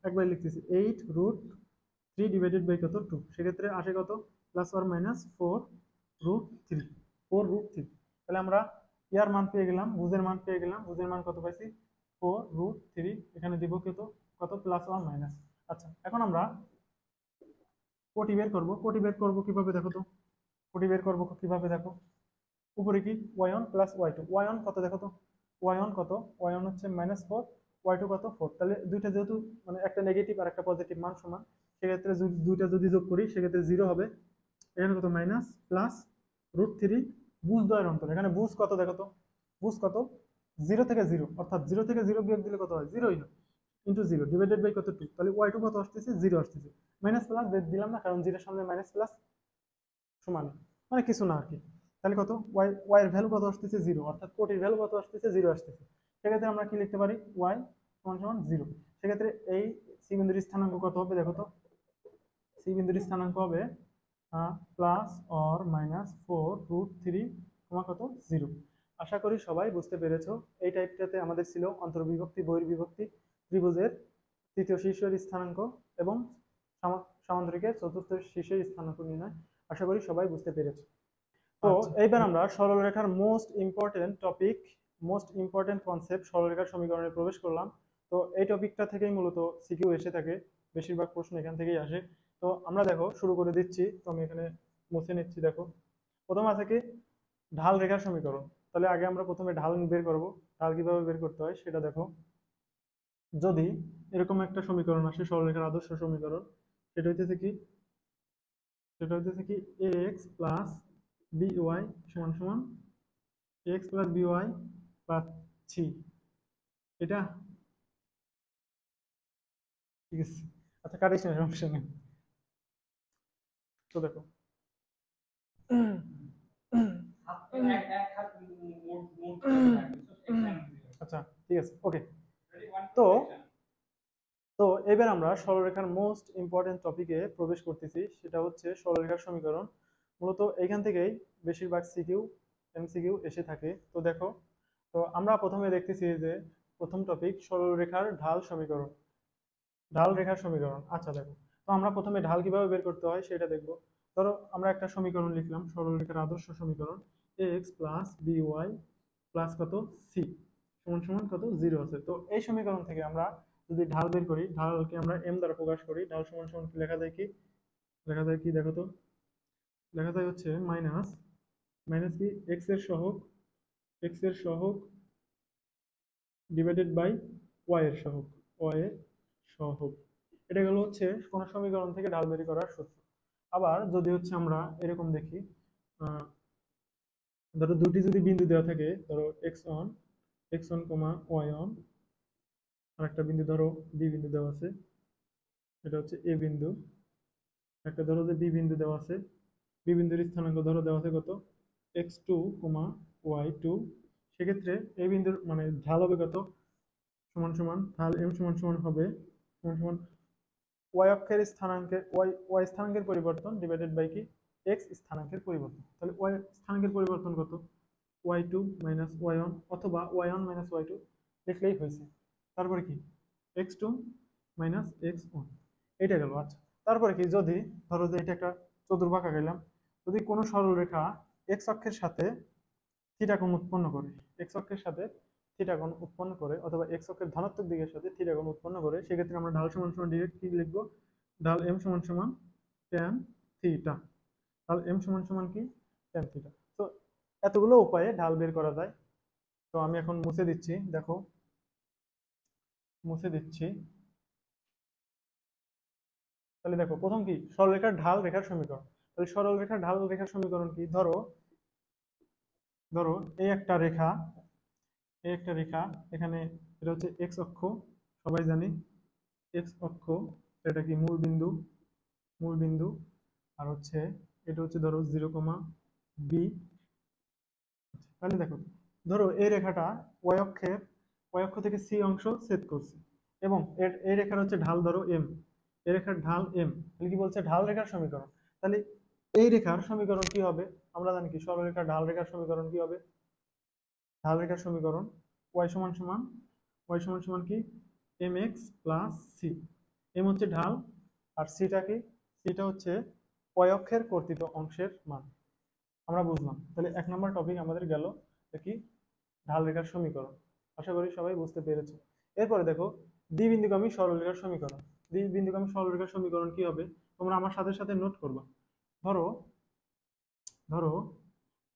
একবার লিখতেছি 8 √3 ডিভাইডেড বাই কত 2। সেক্ষেত্রে আসে কত প্লাস অর মাইনাস 4 √3, 4 √3। তাহলে আমরা ইয়ার মান পেয়ে গেলাম, ভুজের মান পেয়ে গেলাম। ভুজের মান কত পাইছি 4 √3, এখানে দিব কত কত প্লাস অর মাইনাস। আচ্ছা এখন আমরা কোটি বের করব। কোটি বের করব কিভাবে দেখো তো, কোটি বের করব কিভাবে দেখো, উপরে কি y1 প্লাস y2, y1 কত দেখো তো, y1 কত, y1 হচ্ছে -4, y2 কত 4। তাহলে দুইটা যেহেতু মানে একটা নেগেটিভ আর একটা পজিটিভ মান সমান, সেক্ষেত্রে দুইটা যদি যোগ করি সেক্ষেত্রে 0 হবে। এখানে কত মাইনাস প্লাস √3 বুঝ দ্বয়ের অন্তর, এখানে বুঝ কত দেখো তো, বুঝ কত 0 থেকে 0, অর্থাৎ 0 থেকে 0 বিয়োগ দিলে কত হয় 0ই হয়, ইন্টু 0 ডিভাইডেড বাই কত 2। তাহলে y2 কত আসতেছে 0 আসতেছে, মাইনাস প্লাস দিলাম না কারণ 0 এর সামনে মাইনাস প্লাস সমান মানে কিছু না আর কি। তাহলে কত y এর ভ্যালু কত আসতেছে 0, অর্থাৎ কোটির ভ্যালু কত আসতেছে 0 আসতেছে। সেক্ষেত্রে আমরা কি লিখতে পারি y সমান সমান 0। সেক্ষেত্রে এই সি বিন্দুর স্থানাঙ্ক কত হবে দেখো তো, সি বিন্দুর স্থানাঙ্ক হবে প্লাস অর -4 √3 কত 0। আশা করি সবাই বুঝতে পেরেছো। এই টাইপটাতে আমাদের ছিল অন্তর্বিভক্তি বহির্বিভক্তি ত্রিভুজের তৃতীয় শীর্ষের স্থানাঙ্ক এবং সামান্তরিকের চতুর্থ শীর্ষের স্থানাঙ্ক নির্ণয়। আশা করি সবাই বুঝতে পেরেছো। তো এইবার আমরা সরলরেখার most important topic, most important concept সরলরেখার সমীকরণে প্রবেশ করলাম। তো এই টপিকটা থেকেই মূলত সিকিউ এসে থাকে, বেশিরভাগ প্রশ্ন এখান থেকেই আসে। তো আমরা দেখো শুরু করে দিচ্ছি, তো আমি এখানে মুছে নিচ্ছি। দেখো প্রথম আছে কি ঢাল রেখার সমীকরণ। তাহলে আগে আমরা প্রথমে ঢাল বের করব। ঢাল কিভাবে বের করতে হয় সেটা দেখো। যদি এরকম একটা সমীকরণ আসে, সরলরেখার আদর্শ সমীকরণ, সেটা হইতেছে কি, সেটা হইতেছে কি ax প্লাস by সমান সমান ax প্লাস by পাচ্ছি, এটা ঠিক আছে। আচ্ছা কাটিস না, সমস্যা নেই। তো দেখো আচ্ছা ঠিক আছে ওকে। তো তো এবার আমরা সরলরেখার মোস্ট ইম্পর্টেন্ট টপিকে প্রবেশ করতেছি, সেটা হচ্ছে সরলরেখার সমীকরণ। মূলত এখান থেকেই বেশিরভাগ সিকিউ এমসিকিউ এসে থাকে। তো দেখো, তো আমরা প্রথমে দেখতেছি যে প্রথম টপিক সরলরেখার ঢাল সমীকরণ, ঢাল রেখার সমীকরণ। আচ্ছা দেখো, তো আমরা প্রথমে ঢাল কিভাবে বের করতে হয় সেটা দেখবো। ধরো আমরা একটা সমীকরণ লিখলাম, সরলরেখার আদর্শ সমীকরণ এক্স প্লাস বিওয়াই প্লাস কত সি সমান সমান কত 0 আছে। তো এই সমীকরণ থেকে আমরা যদি ঢাল বের করি, ঢালকে আমরা এম দ্বারা প্রকাশ করি, ঢাল সমান সমান কি লেখা যায়, কি লেখা যায়, কি দেখো তো, লেখা যায় হচ্ছে মাইনাস, মাইনাস কি এক্স এর সহগ, এক্স এর সহগ ডিভাইডেড বাই ওয়াই এর সহগ, ওয়াই এর সহগ। এটা গেল হচ্ছে কোন সমীকরণ থেকে ঢাল বের করার সূত্র। আবার যদি হচ্ছে আমরা এরকম দেখি, আহ, ধরো দুটি যদি বিন্দু দেওয়া থাকে, ধরো x one comma y one, আর একটা বিন্দু ধরো বি বিন্দু দেওয়া আছে, এটা হচ্ছে এ বিন্দু, একটা ধরো যে বি বিন্দু দেওয়া আছে, বি বিন্দুর স্থানাঙ্ক ধরো দেওয়া আছে কত x two comma y two. সেক্ষেত্রে এই বিন্দুর মানে ঢাল হবে কত, সমান সমান ঢাল এম সমান সমান হবে সমান সমান ওয়াই অক্ষের স্থানাঙ্কের ওয়াই স্থানাঙ্কের পরিবর্তন ডিভাইডেড বাই কি এক্স স্থানাঙ্কের পরিবর্তন। তাহলে ওয়াই স্থানাঙ্কের পরিবর্তন কত, y two minus y one, অথবা y one minus y two লিখলেই হয়েছে। তারপরে কি x two minus x one, এটা গেল। আচ্ছা, তারপরে কি, যদি ধরো যে এটা একটা চতুর্ভাগ আঁকাইলাম, যদি কোনো সরলরেখা এক্স অক্ষের সাথে থিটা কোণ উৎপন্ন করে, এক্স অক্ষের সাথে থিটা কোণ উৎপন্ন করে, অথবা এক্স অক্ষের ধনাত্মক দিকের সাথে থিটা কোণ উৎপন্ন করে, সেক্ষেত্রে আমরা ঢাল সমান সমান ডিরেক্ট কি লিখবো, ঢাল এম সমান সমান ট্যান থিটা, ঢাল এম সমান সমান কি ট্যান থিটা। তো এতগুলো উপায়ে ঢাল বের করা যায়। তো আমি এখন মুছে দিচ্ছি, দেখো মুছে দিচ্ছি। তাহলে দেখো প্রথম কি সরলরেখার ঢাল রেখার সমীকরণ। তাহলে সরলরেখার ঢাল রেখার সমীকরণ কি, ধরো ধরো এই একটা রেখা, এই একটা রেখা, এখানে এটা হচ্ছে এক্স অক্ষ, সবাই জানি এক্স অক্ষ, এটা কি মূল বিন্দু, মূল বিন্দু, আর হচ্ছে এটা হচ্ছে ধরো 0, বি। তাহলে দেখো, ধরো এই রেখাটা ওয়াই অক্ষের, ওয়াই অক্ষ থেকে সি অংশ ছেদ করছে, এবং এই রেখার হচ্ছে ঢাল ধরো এম, এই রেখার ঢাল এম। তাহলে কি বলছে, ঢাল রেখার সমীকরণ। তাহলে এই রেখার সমীকরণ কি হবে, আমরা জানি কি সরলরেখার ঢাল রেখার সমীকরণ কি হবে, ঢাল রেখার সমীকরণ ওয়াই সমান সমান, ওয়াই সমান সমান কি m x plus c. M হচ্ছে ঢাল, আর সিটা কি, সিটা হচ্ছে ওয়াই অক্ষের কর্তিত অংশের মান। আমরা বুঝলাম। তাহলে 1 নম্বর টপিক আমাদের গেল কি ঢাল রেখার সমীকরণ। আশা করি সবাই বুঝতে পেরেছে। এরপরে দেখো দ্বিবিন্দুগামী সরলরেখার সমীকরণ। দ্বিবিন্দুগামী সরলরেখার সমীকরণ কি হবে, তোমরা আমার সাথে সাথে নোট করবা। ধরো ধরো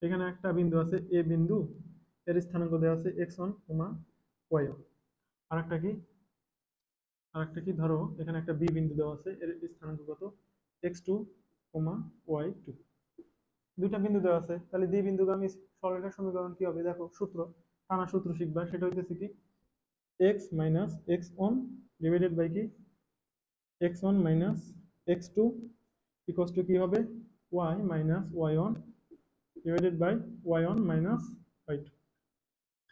এখানে একটা বিন্দু আছে এ বিন্দু, এর স্থানাঙ্ক দেওয়া আছে x one comma y one. আর একটা কি, আর একটা কি, ধরো এখানে একটা বি বিন্দু দেওয়া আছে, এর স্থানাঙ্ক কত x two comma y two. দুইটা বিন্দু দেওয়া আছে, তাহলে দ্বিবিন্দুগামী সরলরেখার সমীকরণ কি হবে, দেখো সূত্র, টানা সূত্র শিখবা, সেটা হইতেছে কি x minus x one divided by কি x one minus x two equals to কি হবে y minus y one divided by y one minus y two.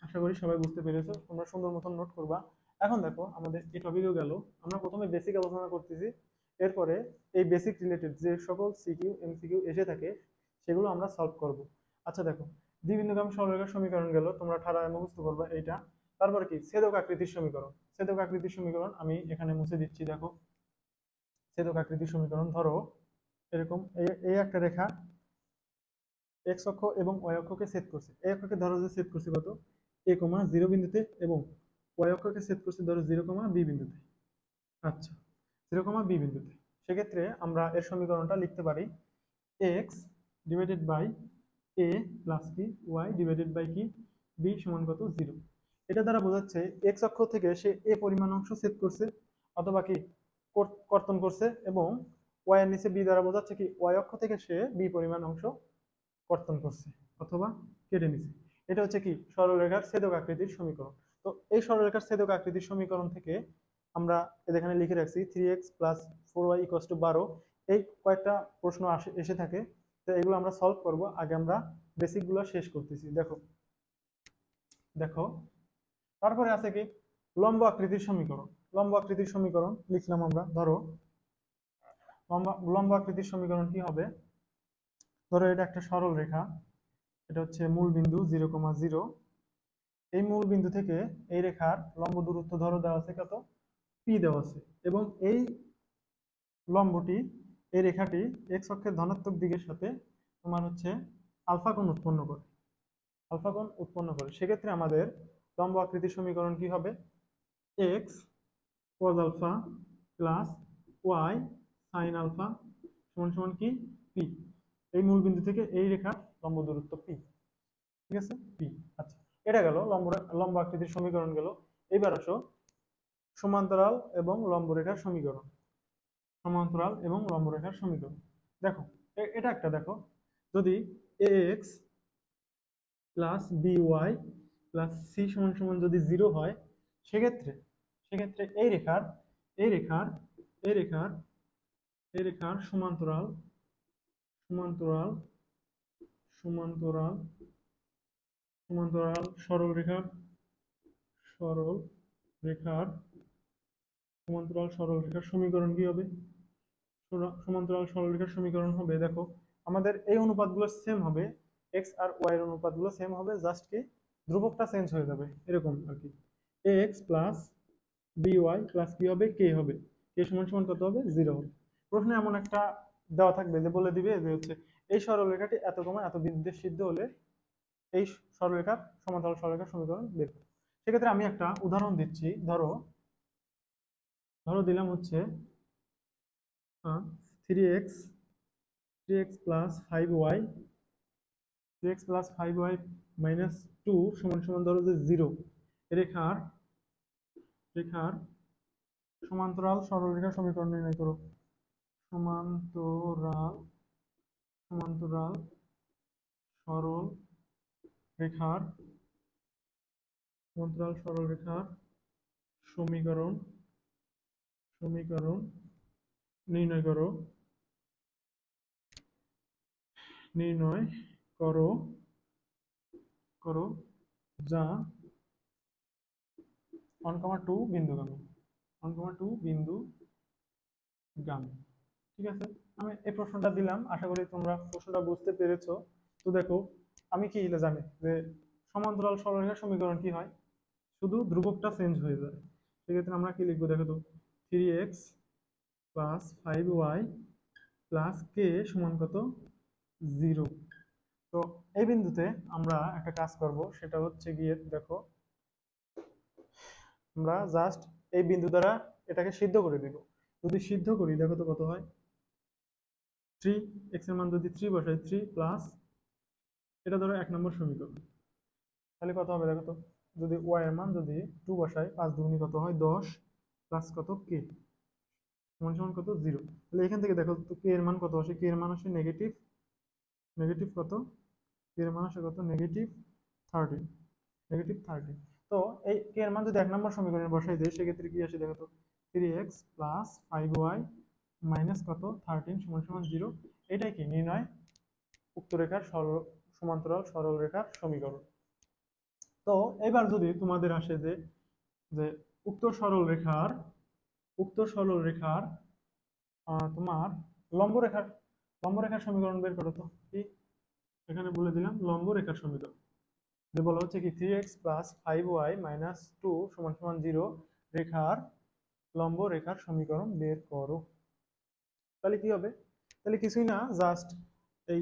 আশা করি সবাই বুঝতে পেরেছো, তোমরা সুন্দর মতন নোট করবা। এখন দেখো আমাদের এই টপিকও গেল, আমরা প্রথমে বেসিক আলোচনা করতেছি, এরপরে এই বেসিক রিলেটেড যে সকল সিকিউ এমসিকিউ এসে থাকে সেগুলো আমরা সলভ করব। আচ্ছা দেখো, দ্বিবিন্দুগামী সরলরেখার সমীকরণ গেল, তোমরা ঠাড়ায় মুখস্থ করবা এইটা। তারপরে কি ছেদক আকৃতির সমীকরণ, ছেদক আকৃতির সমীকরণ আমি এখানে মুছে দিচ্ছি। দেখো ছেদক আকৃতির সমীকরণ, ধরো এরকম এই একটা রেখা এক্স অক্ষ এবং ওয়াই অক্ষকে ছেদ করছে, এই অক্ষকে ধরো যে ছেদ করছে কত এ কমা 0 বিন্দুতে, এবং ওয়াই অক্ষকে ছেদ করছে ধরো 0, বি বিন্দুতে। আচ্ছা, 0, বি বিন্দুতে। সেক্ষেত্রে আমরা এর সমীকরণটা লিখতে পারি x divided by a plus কি ওয়াই ডিভাইডেড বাই কি বি সমান কত 0। এটা দ্বারা বোঝাচ্ছে এক্স অক্ষ থেকে সে এ পরিমাণ অংশ ছেদ করছে, অথবা কি কর্তন করছে, এবং ওয়াই এর নিচে বি দ্বারা বোঝাচ্ছে কি ওয়াই অক্ষ থেকে সে বি পরিমাণ অংশ কর্তন করছে অথবা কেটে নিছে। এটা হচ্ছে কি সরলরেখার ছেদক আকৃতির সমীকরণ। তো এই সরলরেখার ছেদক আকৃতির সমীকরণ থেকে আমরা এখানে লিখে রাখছি 3x plus 4y equals to 12। এই কয়েকটা প্রশ্ন এসে থাকে, তো এগুলো আমরা সলভ করব। আগে আমরা বেসিকগুলো শেষ করতেছি। দেখো দেখো তারপরে আছে কি লম্ব আকৃতির সমীকরণ। লম্ব আকৃতির সমীকরণ লিখলাম আমরা, ধরো লম্ব আকৃতির সমীকরণ কি হবে, ধরো এটা একটা সরল রেখা, এটা হচ্ছে মূল বিন্দু 0,0। এই মূল বিন্দু থেকে এই রেখার লম্ব দূরত্ব ধরো দেওয়া আছে কত, পি দেওয়া আছে, এবং এই লম্বটি, এই রেখাটি এক্স অক্ষের ধনাত্মক দিকের সাথে তোমার হচ্ছে আলফা কোণ উৎপন্ন করে, আলফা কোণ উৎপন্ন করে। সেক্ষেত্রে আমাদের লম্ব আকৃতির সমীকরণ কি হবে, x cos alpha plus y sine alpha সমান সমান কি, পি। এই মূল বিন্দু থেকে এই রেখার লম্ব দূরত্ব পি, ঠিক আছে, পি। আচ্ছা, এটা গেল লম্ব আকৃতির সমীকরণ গেল। এবার আসো সমান্তরাল এবং লম্ব রেখার সমীকরণ, সমান্তরাল এবং লম্ব রেখার সমীকরণ। দেখো এটা একটা দেখো, যদি a x plus b y plus c সমান সমান যদি 0 হয়, সেক্ষেত্রে সেক্ষেত্রে এই রেখার এই রেখার এই রেখার এই রেখার সমান্তরাল সমান্তরাল সমান্তরাল সমান্তরাল সরল রেখার সরল রেখার সমীকরণ কি হবে, সমান্তরাল সরল রেখার সমীকরণ হবে, দেখো আমাদের এই অনুপাতগুলো সেম হবে, এক্স আর ওয়াই এর অনুপাতগুলো সেম হবে, জাস্ট কি ধ্রুবকটা চেঞ্জ হয়ে যাবে, এরকম আর কি। A x plus b y plus কি হবে, কে হবে, কে সমান সমান কত হবে, 0 হবে। প্রশ্নে এমন একটা দেওয়া থাকবে যে বলে দিবে যে হচ্ছে এই সরলরেখাটি এত কমা এত বিন্দুতে সিদ্ধ হলে এই সরলরেখার সমান্তরাল সরলরেখার সমীকরণ বের করো। সেক্ষেত্রে আমি একটা উদাহরণ দিচ্ছি, ধরো ধরো দিলাম হচ্ছে 3x 3x plus 5y 3x plus 5y minus 2 সমান সমান ধরো যে 0 রেখার রেখার সমান্তরাল সরলরেখার সমীকরণ নির্ণয় করো। সমান্তরাল সমান্তরাল সরল রেখার সমান্তরাল সরল রেখার সমীকরণ সমীকরণ নির্ণয় করো নির্ণয় করো করো যা 1,2 বিন্দুগামী 1,2 বিন্দুগামী। ঠিক আছে, আমি এই প্রশ্নটা দিলাম, আশা করি তোমরা প্রশ্নটা বুঝতে পেরেছো। তো দেখো আমি কি জানি যে সমান্তরাল সরলরেখার সমীকরণ কি হয়, শুধু ধ্রুবকটা চেঞ্জ হয়ে যায়। সেক্ষেত্রে আমরা কি লিখবো, দেখো তো 3x প্লাস 5y প্লাস কে সমান কত, 0। তো এই বিন্দুতে আমরা একটা কাজ করব, সেটা হচ্ছে গিয়ে দেখো আমরা জাস্ট এই বিন্দু দ্বারা এটাকে সিদ্ধ করে দিব। যদি সিদ্ধ করি দেখো তো কত হয়, 3 x এর মান যদি 3 বসাই, 3 প্লাস এটা ধরো 1 নম্বর সমীকরণ, তাহলে কত হবে দেখো তো, যদি y এর মান যদি 2 বসাই, 5 দুগুণী কত হয় 10 প্লাস কত কে সমান সমান কত, 0। তাহলে এখান থেকে দেখো তো কে এর মান কত আসে, কে এর মান আসে নেগেটিভ নেগেটিভ কত, কে এর মান আসে কত, নেগেটিভ 13 নেগেটিভ 13। তো এই কে এর মান যদি 1 নম্বর সমীকরণে বসাই দেই, সেক্ষেত্রে কি আসে দেখো তো, 3x প্লাস 5y মাইনাস কত 13 সমান সমান 0। এটাই কি নির্ণয় উক্ত রেখার সমান্তরাল সরল রেখার সমীকরণ। তো এবার যদি তোমাদের আসে যে যে উক্ত সরল রেখার তোমার লম্ব রেখার সমীকরণ বের করো তো কি, এখানে বলে দিলাম লম্ব রেখার সমীকরণ, যে বলা হচ্ছে কি 3x প্লাস 5y মাইনাস 2 সমান সমান 0 রেখার লম্ব রেখার সমীকরণ বের করো। তাহলে কি হবে, তাহলে কিছুই না, জাস্ট এই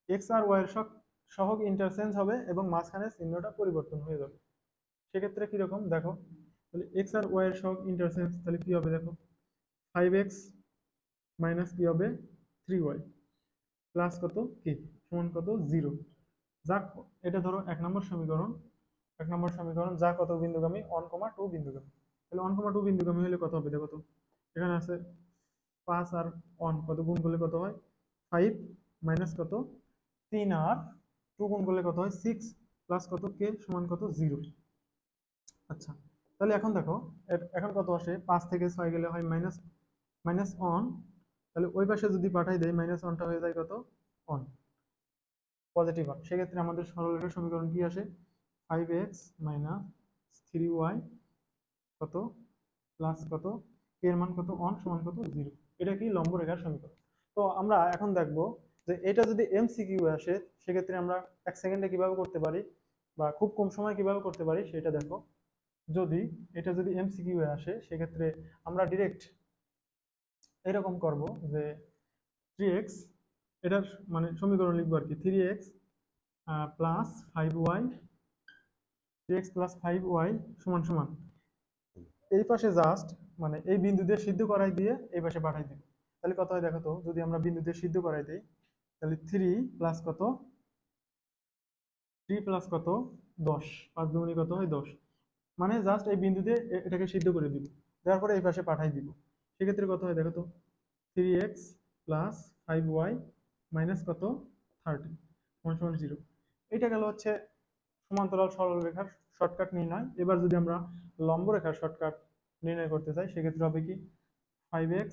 x আর y এর সহগ ইন্টারচেঞ্জ হবে এবং মাঝখানে চিহ্নটা পরিবর্তন হয়ে যাবে। সেক্ষেত্রে কিরকম দেখো, তাহলে x আর y এর সহগ ইন্টারচেঞ্জ, তাহলে কি হবে দেখো, 5x মাইনাস কি হবে 3y প্লাস কত কি সমান কত 0। যাক এটা ধরো 1 নম্বর সমীকরণ, 1 নম্বর সমীকরণ যা কত বিন্দুগামী, 1,2 বিন্দুগামী। তাহলে 1,2 বিন্দুগামী হলে কত হবে দেখো তো, এখানে আছে 5 আর 1 কত গুণ করলে কত হয় 5 মাইনাস কত 3 আর 2 গুণ করলে কত হয় 6 প্লাস কত কে সমান কত 0। আচ্ছা, তাহলে এখন দেখো এখন কত আসে, 5 থেকে 6 গেলে হয় মাইনাস মাইনাস 1, তাহলে ওই পাশে যদি পাঠাই দেয় মাইনাস 1টা হয়ে যায় কত 1 পজিটিভ 1। সেক্ষেত্রে আমাদের সরলরেখার সমীকরণ কি আসে, 5x মাইনাস 3y কত প্লাস কত এর মান কত 1 সমান কত 0। এটা কি লম্ব রেখার সমীকরণ। তো আমরা এখন দেখব যে এটা যদি এমসিকিউ আসে সেক্ষেত্রে আমরা 1 সেকেন্ডে কিভাবে করতে পারি বা খুব কম সময় কিভাবে করতে পারি সেটা দেখো। যদি এটা যদি এমসিকিউ আসে সেক্ষেত্রে আমরা ডিরেক্ট এরকম করব যে 3x, এটার মানে সমীকরণ লিখবো আর কি, 3x plus 5y, 3x plus 5y সমান সমান এই পাশে জাস্ট মানে এই বিন্দু দিয়ে সিদ্ধ করাই দিয়ে এই পাশে পাঠাই দিব। তাহলে কত হয় দেখো তো, যদি আমরা বিন্দু দিয়ে সিদ্ধ করাই দিই তাহলে 3 প্লাস কত, 3 প্লাস কত 10, 5 দুগুণে কত হয় 10, মানে জাস্ট এই বিন্দু দিয়ে এটাকে সিদ্ধ করে দিব, দেওয়ার পরে এই পাশে পাঠাই দিব। সেক্ষেত্রে কত হয় দেখো তো, 3x প্লাস 5y মাইনাস কত 30 সমান সমান 0। এটা গেল হচ্ছে সমান্তরাল সরলরেখার শর্টকাট নির্ণয়। এবার যদি আমরা লম্ব রেখার শর্টকাট নির্ণয় করতে চাই সেক্ষেত্রে হবে কি 5x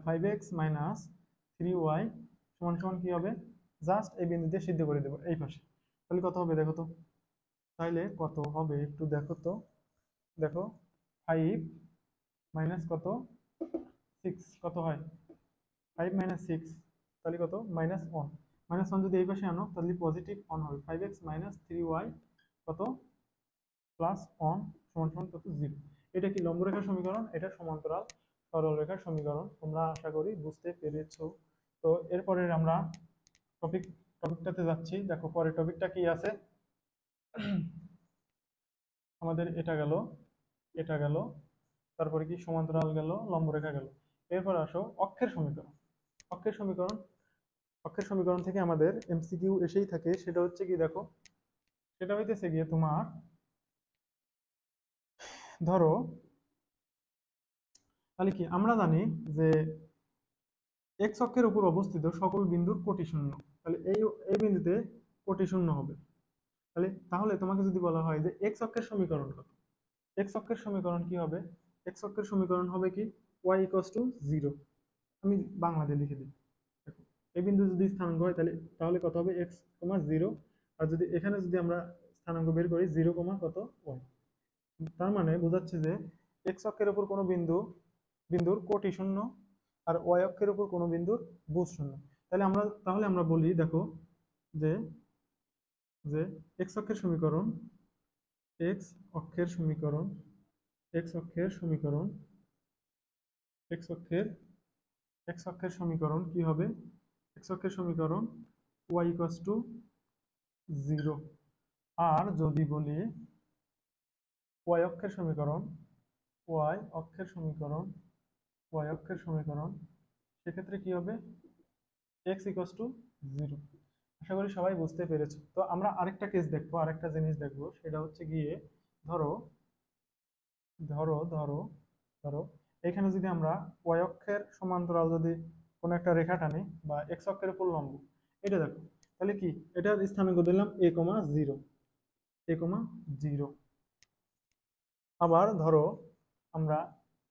5x মাইনাস 3y সমান সমান কি হবে, জাস্ট এই বিন্দু দিয়ে সিদ্ধ করে দেবো এই পাশে। তাহলে কত হবে দেখো তো, তাহলে কত হবে একটু দেখো তো, দেখো 5 মাইনাস কত 6 কত হয়, 5 মাইনাস 6 তাহলে কত -1, -1 যদি এই পাশে আনো তাহলে পজিটিভ 1 হবে, 5x মাইনাস 3y কত প্লাস 1 সমান সমান কত 0। এটা কি লম্ব রেখার সমীকরণ, এটা সমান্তরাল সরল রেখার সমীকরণ। তোমরা আশা করি বুঝতে পেরেছো। তো এরপরে আমরা টপিকটাতে যাচ্ছি। দেখো পরের টপিকটা কি আছে আমাদের, এটা গেল, এটা গেল, তারপরে কি সমান্তরাল গেল, লম্ব রেখা গেল। এরপর আসো অক্ষের সমীকরণ। অক্ষের সমীকরণ, অক্ষের সমীকরণ থেকে আমাদের এমসিকিউ এসেই থাকে, সেটা হচ্ছে কি দেখো, সেটা হইতেছে গিয়ে তোমার ধরো, তাহলে কি আমরা জানি যে এক্স অক্ষের উপর অবস্থিত সকল বিন্দুর কোটি শূন্য, তাহলে এই এই বিন্দুতে কোটি শূন্য হবে। তাহলে তাহলে তোমাকে যদি বলা হয় যে এক্স অক্ষের সমীকরণ কত, এক্স অক্ষের সমীকরণ কি হবে, এক্স অক্ষের সমীকরণ হবে কি ওয়াই ইকুয়ালস টু 0। আমি বাংলাতে লিখে দিই, দেখো এই বিন্দু যদি স্থানাঙ্ক হয় তাহলে তাহলে কত হবে এক্স কমা 0, আর যদি এখানে যদি আমরা স্থানাঙ্ক বের করি 0 কমা কত ওয়াই। তার মানে বোঝাচ্ছে যে এক্স অক্ষের উপর কোনো বিন্দুর কোটি শূন্য, আর ওয়াই অক্ষের উপর কোনো বিন্দুর ভুজ শূন্য। তাহলে আমরা বলি দেখো যে যে এক্স অক্ষের সমীকরণ, এক্স অক্ষের সমীকরণ, এক্স অক্ষের সমীকরণ, এক্স অক্ষের এক্স অক্ষের সমীকরণ কি হবে, এক্স অক্ষের সমীকরণ ওয়াই ইকুয়ালস টু 0। আর যদি বলি ওয়াই অক্ষের সমীকরণ, ওয়াই অক্ষের সমীকরণ, ওয়াই অক্ষের সমীকরণ, সেক্ষেত্রে কি হবে x ইকুয়ালস টু 0। আশা করি সবাই বুঝতে পেরেছো। তো আমরা আরেকটা কেস দেখবো, আরেকটা জিনিস দেখবো, সেটা হচ্ছে গিয়ে ধরো ধরো ধরো ধরো এখানে যদি আমরা y অক্ষের সমান্তরাল যদি কোনো একটা রেখা টানি বা x অক্ষের উপর লম্ব, এটা দেখো তাহলে কি এটার স্থানাঙ্ক দিলাম a, 0, a, 0। আবার ধরো আমরা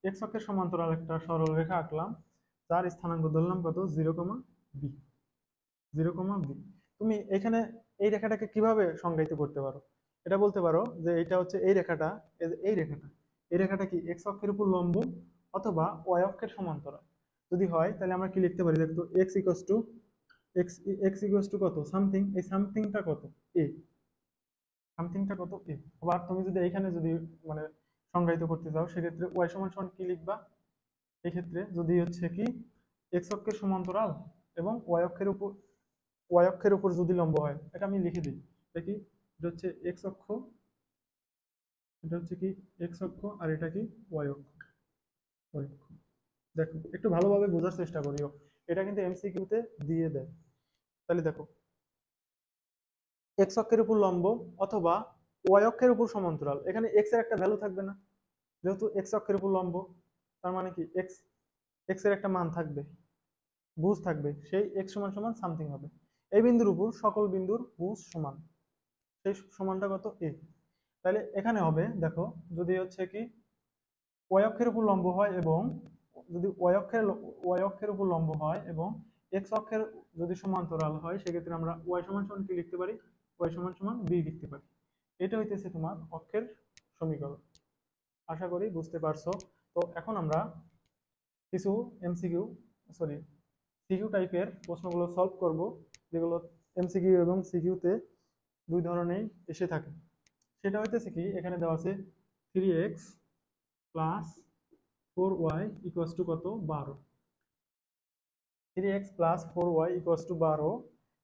x অক্ষের সমান্তরাল একটা সরল রেখা আঁকলাম, যার স্থানাঙ্ক ধরলাম কত 0, b, 0, b। তুমি এখানে এই রেখাটাকে কিভাবে সংজ্ঞায়িত করতে পারো, এটা বলতে পারো যে এটা হচ্ছে এই রেখাটা, এই রেখাটা, এই রেখাটা কি এক্স অক্ষের উপর লম্ব অথবা ওয়াই অক্ষের সমান্তরাল। যদি হয় তাহলে আমরা কি লিখতে পারি, দেখো x equals to x equals to কত সামথিং, এই সামথিংটা কত এ, সামথিংটা কত এ। আবার তুমি যদি এইখানে যদি মানে সংজ্ঞায়িত করতে চাও সেক্ষেত্রে ওয়াই সমান সমান কি লিখবা, এক্ষেত্রে যদি হচ্ছে কি এক্স অক্ষের সমান্তরাল এবং ওয়াই অক্ষের উপর যদি লম্ব হয়, এটা আমি লিখে দিই দেখি, এটা হচ্ছে এক্স অক্ষ, এটা হচ্ছে কি এক্স অক্ষ, আর এটা কি ওয়াই অক্ষ, ওয়াই অক্ষ। দেখো একটু ভালোভাবে বোঝার চেষ্টা করিও, এটা কিন্তু এমসিকিউতে দিয়ে দেয়। তাহলে দেখো এক্স অক্ষের উপর লম্ব অথবা ওয়াই অক্ষের উপর সমান্তরাল, এখানে এক্স এর একটা ভ্যালু থাকবে না, যেহেতু এক্স অক্ষের উপর লম্ব, তার মানে কি এক্স এক্স এর একটা মান থাকবে, ভুজ থাকবে, সেই এক্স সমান সমান সামথিং হবে। এই বিন্দুর উপর সকল বিন্দুর ভুজ সমান, সেই সমানটা কত এ। তাহলে এখানে হবে দেখো, যদি হচ্ছে কি ওয়াই অক্ষের উপর লম্ব হয় এবং যদি ওয়াই অক্ষের উপর লম্ব হয় এবং এক্স অক্ষের যদি সমান্তরাল হয়, সেক্ষেত্রে আমরা ওয়াই সমান সমান কি লিখতে পারি, ওয়াই সমান সমান বি লিখতে পারি। এটা হইতেছে তোমার অক্ষের সমীকরণ। আশা করি বুঝতে পারছো। তো এখন আমরা কিছু এমসিকিউ, সরি সিকিউ টাইপের প্রশ্নগুলো সলভ করব, যেগুলো এমসিকিউ এবং সিকিউতে দুই ধরনেই এসে থাকে। সেটা হইতেছে কি, এখানে দেওয়া আছে 3x plus 4y equals to কত, 12। 3x plus 4y equals to 12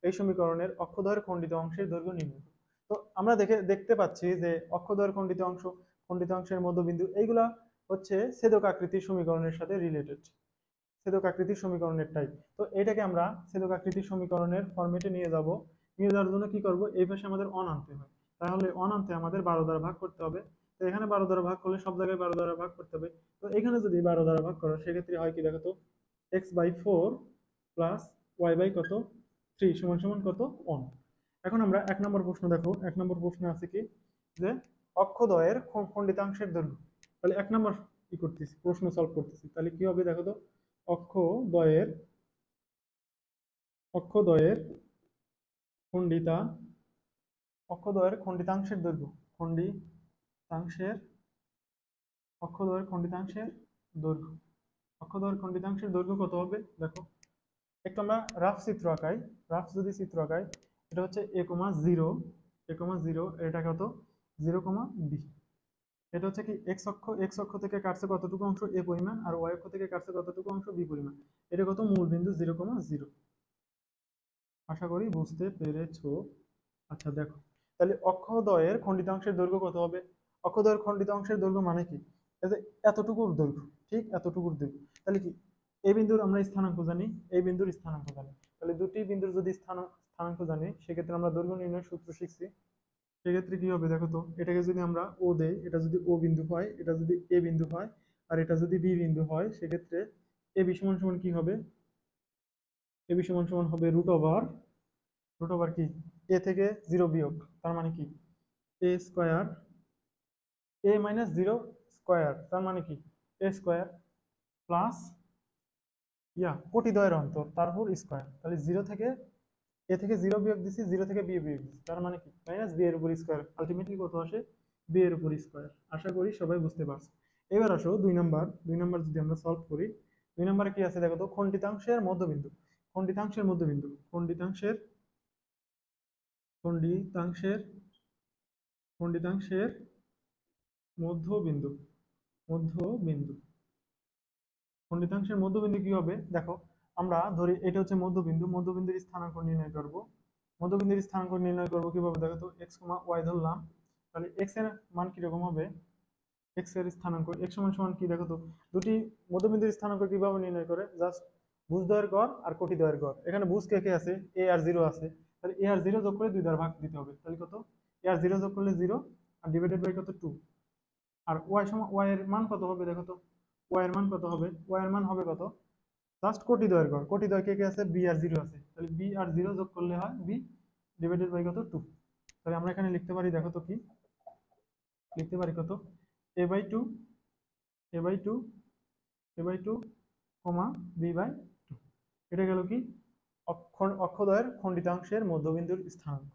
এই সমীকরণের অক্ষদ্বয়ের খণ্ডিত অংশের দৈর্ঘ্য নির্ণয়। তো আমরা দেখতে পাচ্ছি যে অক্ষদ্বয়ের খণ্ডিত অংশের মধ্যবিন্দু এইগুলা হচ্ছে ছেদক আকৃতির সমীকরণের সাথে রিলেটেড, ছেদক আকৃতির সমীকরণের টাইপ। তো এটাকে আমরা ছেদক আকৃতির সমীকরণের ফরম্যাটে নিয়ে যাব। নিয়ে যাওয়ার জন্য কি করব, এই পাশে আমাদের অন আনতে হয়, তাহলে অন আনতে আমাদের 12 দ্বারা ভাগ করতে হবে। তো এখানে 12 দ্বারা ভাগ করলে সব জায়গায় 12 দ্বারা ভাগ করতে হবে। তো এখানে যদি 12 দ্বারা ভাগ করো সেক্ষেত্রে হয় কি দেখো তো, x/4 প্লাস y/ কত 3 সমান সমান কত, অন। এখন আমরা 1 নম্বর প্রশ্ন দেখো, 1 নম্বর প্রশ্ন আছে কি, যে অক্ষদ্বয়ের খণ্ডিতাংশের দৈর্ঘ্য। তাহলে 1 নম্বর কি করতেছি, প্রশ্ন সলভ করতেছি, তাহলে কি হবে দেখো তো, অক্ষদ্বয়ের অক্ষদ্বয়ের খণ্ডিতা অক্ষদ্বয়ের খণ্ডিতাংশের দৈর্ঘ্য, খণ্ডিতাংশের অক্ষদ্বয়ের খণ্ডিতাংশের দৈর্ঘ্য, অক্ষদ্বয়ের খণ্ডিতাংশের দৈর্ঘ্য কত হবে দেখো। একটু আমরা রাফ চিত্র আঁকাই, রাফ যদি চিত্র আঁকাই, এটা হচ্ছে a,0 এটা কত 0,b। এটা হচ্ছে কি এক্স অক্ষ থেকে কাটছে কতটুকু অংশ a পরিমাণ, আর ওয়াই অক্ষ থেকে কাটছে কতটুকু অংশ b পরিমাণ। এটা কত, মূল বিন্দু 0,0। আশা করি বুঝতে পেরেছো। আচ্ছা দেখো, তাহলে অক্ষদ্বয়ের খণ্ডিতাংশের দৈর্ঘ্য কত হবে। অক্ষদ্বয়ের খণ্ডিতাংশের দৈর্ঘ্য মানে কি, এই যে এতটুকুর দৈর্ঘ্য, ঠিক এতটুকুর দৈর্ঘ্য। তাহলে কি, এই বিন্দুর আমরা স্থানাঙ্ক জানি, এই বিন্দুর স্থানাঙ্ক জানি, তাহলে দুটি বিন্দুর যদি স্থানাঙ্ক জানি সেক্ষেত্রে আমরা দৈর্ঘ্য নির্ণয়ের সূত্র শিখছি। সেক্ষেত্রে কি হবে দেখো তো, এটাকে যদি আমরা ও দেই, এটা যদি ও বিন্দু হয়, এটা যদি এ বিন্দু হয়, আর এটা যদি বি বিন্দু হয়, সেক্ষেত্রে এ বি সমান সমান কি হবে, এ বি সমান সমান হবে রুট ওভার কি, এ থেকে 0 বিয়োগ, তার মানে কি এ স্কোয়ার, a-0 স্কোয়ার, তার মানে কি এ স্কোয়ার প্লাস কোটিদ্বয়ের অন্তর তারপর স্কোয়ার। তাহলে 0 থেকে এ থেকে 0 বিয়োগ দিছি, 0 থেকে বি বিয়োগ দিছি, তার মানে কি মাইনাস বি এর উপর স্কোয়ার, আলটিমেটলি কত আসে, বি এর উপর স্কোয়ার। আশা করি সবাই বুঝতে পারছো। এবার আসো 2 নাম্বার যদি আমরা সলভ করি, 2 নাম্বারে কি আছে দেখো তো, খণ্ডিতাংশের মধ্যবিন্দু, খণ্ডিতাংশের মধ্যবিন্দু, খণ্ডিতাংশের খণ্ডিতাংশের মধ্যবিন্দু, মধ্যবিন্দু খণ্ডিতাংশের মধ্যবিন্দু কি হবে দেখো, আমরা ধরি এটা হচ্ছে মধ্যবিন্দু, মধ্যবিন্দুর স্থানাঙ্ক নির্ণয় করব। মধ্যবিন্দুর স্থানাঙ্ক নির্ণয় করব কিভাবে দেখো তো, x, y ধরলাম, তাহলে x এর মান কিরকম হবে, x এর স্থানাঙ্ক x সমান সমান কি দেখো তো, দুটি মধ্যবিন্দুর স্থানাঙ্ক কিভাবে নির্ণয় করে, জাস্ট ভুজদ্বয়ের গড় আর কোটিদ্বয়ের গড়। এখানে ভুজ কে কে আছে, a আর 0 আছে, তাহলে a আর 0 যোগ করে 2 দ্বারা ভাগ দিতে হবে, তাহলে কত, a আর 0 যোগ করলে 0 আর ডিভাইডেড বাই কত 2। আর y এর মান কত হবে দেখো তো, y এর মান কত হবে, y এর মান হবে কত, জাস্ট কোটিদ্বয়ের গড়, কোটিদ্বয় কে কে আছে, b আর 0 আছে, তাহলে b আর 0 যোগ করলে হয় b ডিভাইডেড বাই কত 2। তাহলে আমরা এখানে লিখতে পারি দেখো তো কি লিখতে পারি, কত a/2 a/2 a/2 কমা b/2। এটা গেল কি অক্ষদ্বয়ের খণ্ডিতাংশের মধ্যবিন্দুর স্থানাঙ্ক।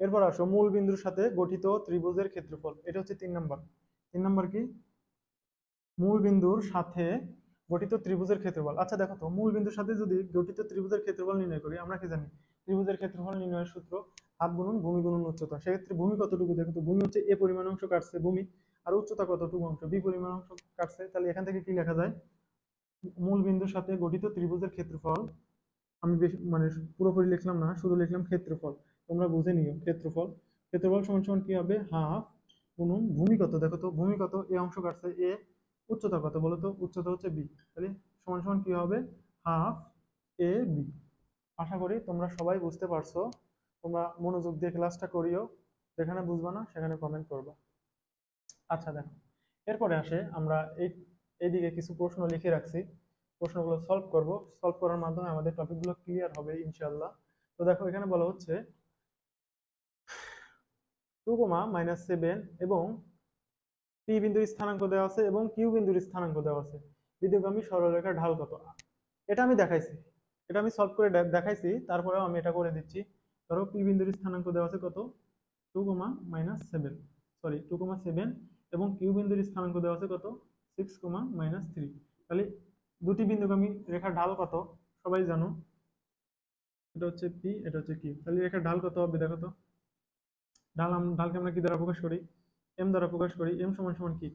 এরপর আসো মূল বিন্দুর সাথে গঠিত ত্রিভুজের ক্ষেত্রফল, এটা হচ্ছে 3 নাম্বার। 3 নাম্বার কি, মূল বিন্দুর সাথে গঠিত ত্রিভুজের ক্ষেত্রফল। আচ্ছা দেখো তো, মূল বিন্দুর সাথে যদি গঠিত ত্রিভুজের ক্ষেত্রফল নির্ণয় করি, আমরা কি জানি, ত্রিভুজের ক্ষেত্রফল নির্ণয়ের সূত্র হাত গুণন ভূমি গুণন উচ্চতা। সেক্ষেত্রে ভূমি কতটুকু দেখো তো, ভূমি হচ্ছে এ পরিমাণ অংশ কাটছে ভূমি, আর উচ্চতা কতটুকু অংশ, বি পরিমাণ অংশ কাটছে। তাহলে এখান থেকে কি লেখা যায়, মূল বিন্দুর সাথে গঠিত ত্রিভুজের ক্ষেত্রফল, আমি বেশি মানে পুরোপুরি লিখলাম না, শুধু লিখলাম ক্ষেত্রফল, তোমরা বুঝে নিও। ক্ষেত্রফল ক্ষেত্রফল সমান সমান কি হবে, হাফ গুণন ভূমি কত দেখো তো, ভূমি কত, এ অংশ কাটছে এ, উচ্চতা কত বলো তো, উচ্চতা হচ্ছে বি, তাহলে সমান সমান কি হবে, হাফ এ বি। আশা করি তোমরা সবাই বুঝতে পারছো। তোমরা মনোযোগ দিয়ে ক্লাসটা করিও, যেখানে বুঝবা না সেখানে কমেন্ট করবা। আচ্ছা দেখো, এরপরে আসে আমরা এইদিকে কিছু প্রশ্ন লিখে রাখছি, প্রশ্নগুলো সলভ করব। সলভ করার মাধ্যমে আমাদের টপিকগুলো ক্লিয়ার হবে ইনশাল্লাহ। তো দেখো এখানে বলা হচ্ছে 2,-7 এবং পি বিন্দুর স্থানাঙ্ক দেওয়া আছে এবং কিউ বিন্দুর স্থানাঙ্ক দেওয়া আছে, বিদ্যুৎগামী সরলরেখার ঢাল কত। এটা আমি দেখাইছি, এটা আমি সলভ করে দেখাইছি, তারপরেও আমি এটা করে দিচ্ছি। ধরো পি বিন্দুর স্থানাঙ্ক দেওয়া আছে কত, 2,-7, সরি 2,7, এবং কিউ বিন্দুর স্থানাঙ্ক দেওয়া আছে কত, 6,-3। তাহলে দুটি বিন্দুগামী রেখার ঢাল কত সবাই জানো, এটা হচ্ছে পি, এটা হচ্ছে কিউ। তাহলে রেখার ঢাল কত হবে দেখো তো। ঢালকে আমরা কি দ্বারা প্রকাশ করি? এম দ্বারা প্রকাশ করি। এম সমান সমান কি?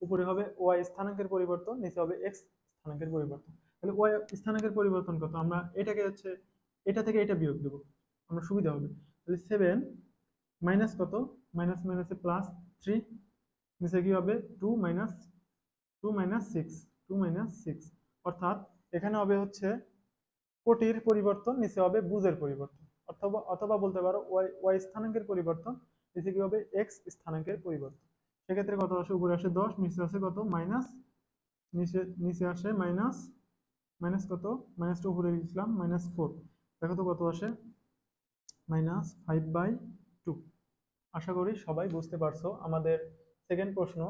উপরে হবে ওয়াই স্থানাঙ্কের পরিবর্তন, নিচে হবে এক্স স্থানাঙ্কের পরিবর্তন। তাহলে ওয়াই স্থানাঙ্কের পরিবর্তন কত? আমরা এটাকে হচ্ছে এটা থেকে এটা বিয়োগ দেবো, আমরা সুবিধা হবে। তাহলে 7 মাইনাস কত, মাইনাস মাইনাসে প্লাস 3, নিচে কি হবে 2 মাইনাস 6, 2 মাইনাস 6, অর্থাৎ এখানে হবে হচ্ছে কোটির পরিবর্তন, নিচে হবে বুজের পরিবর্তন। অথবা অথবা বলতে পারো ওয়াই ওয়াই স্থানাঙ্কের পরিবর্তন, নিচে কি হবে এক্স স্থানাঙ্কের পরিবর্তন। সেক্ষেত্রে কত আসে? উপরে আসে 10, নিচে আসে কত মাইনাস, নিচে নিচে আসে মাইনাস, মাইনাস কত, মাইনাসটা উপরে লিখলাম -4। দেখো তো কত আসে? -5/2। আশা করি সবাই বুঝতে পারছো। আমাদের সেকেন্ড প্রশ্ন,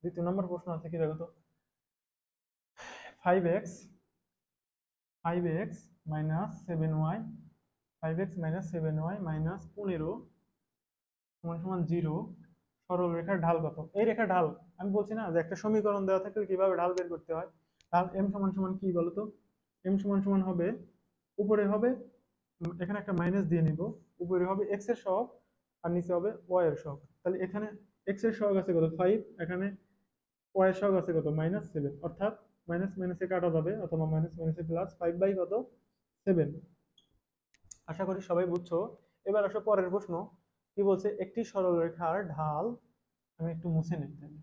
দ্বিতীয় নম্বর প্রশ্ন আছে কি দেখো তো। 5x 5x minus 7y 5x minus 7y minus 15 সমান সমান 0, সরল রেখার ঢাল কত? এই রেখার ঢাল আমি বলছি না যে একটা সমীকরণ দেওয়া থাকলে কিভাবে ঢাল বের করতে হয়। ঢাল এম সমান সমান কি বলতো? এম সমান সমান হবে, উপরে হবে এখানে একটা মাইনাস দিয়ে নিব, উপরে হবে এক্স এর সহগ আর নিচে হবে ওয়াই এর সহগ। তাহলে এখানে এক্স এর সহগ আছে কত 5, এখানে ওয়াই এর সহগ আছে কত -7, অর্থাৎ মাইনাস মাইনাসে কাটা যাবে, অথবা মাইনাস মাইনাসে প্লাস 5/7। আশা করি সবাই বুঝছো। এবার আসো পরের প্রশ্ন। কি বলছে? একটি সরলরেখার ঢাল, আমি একটু মুছে নিই তাহলে।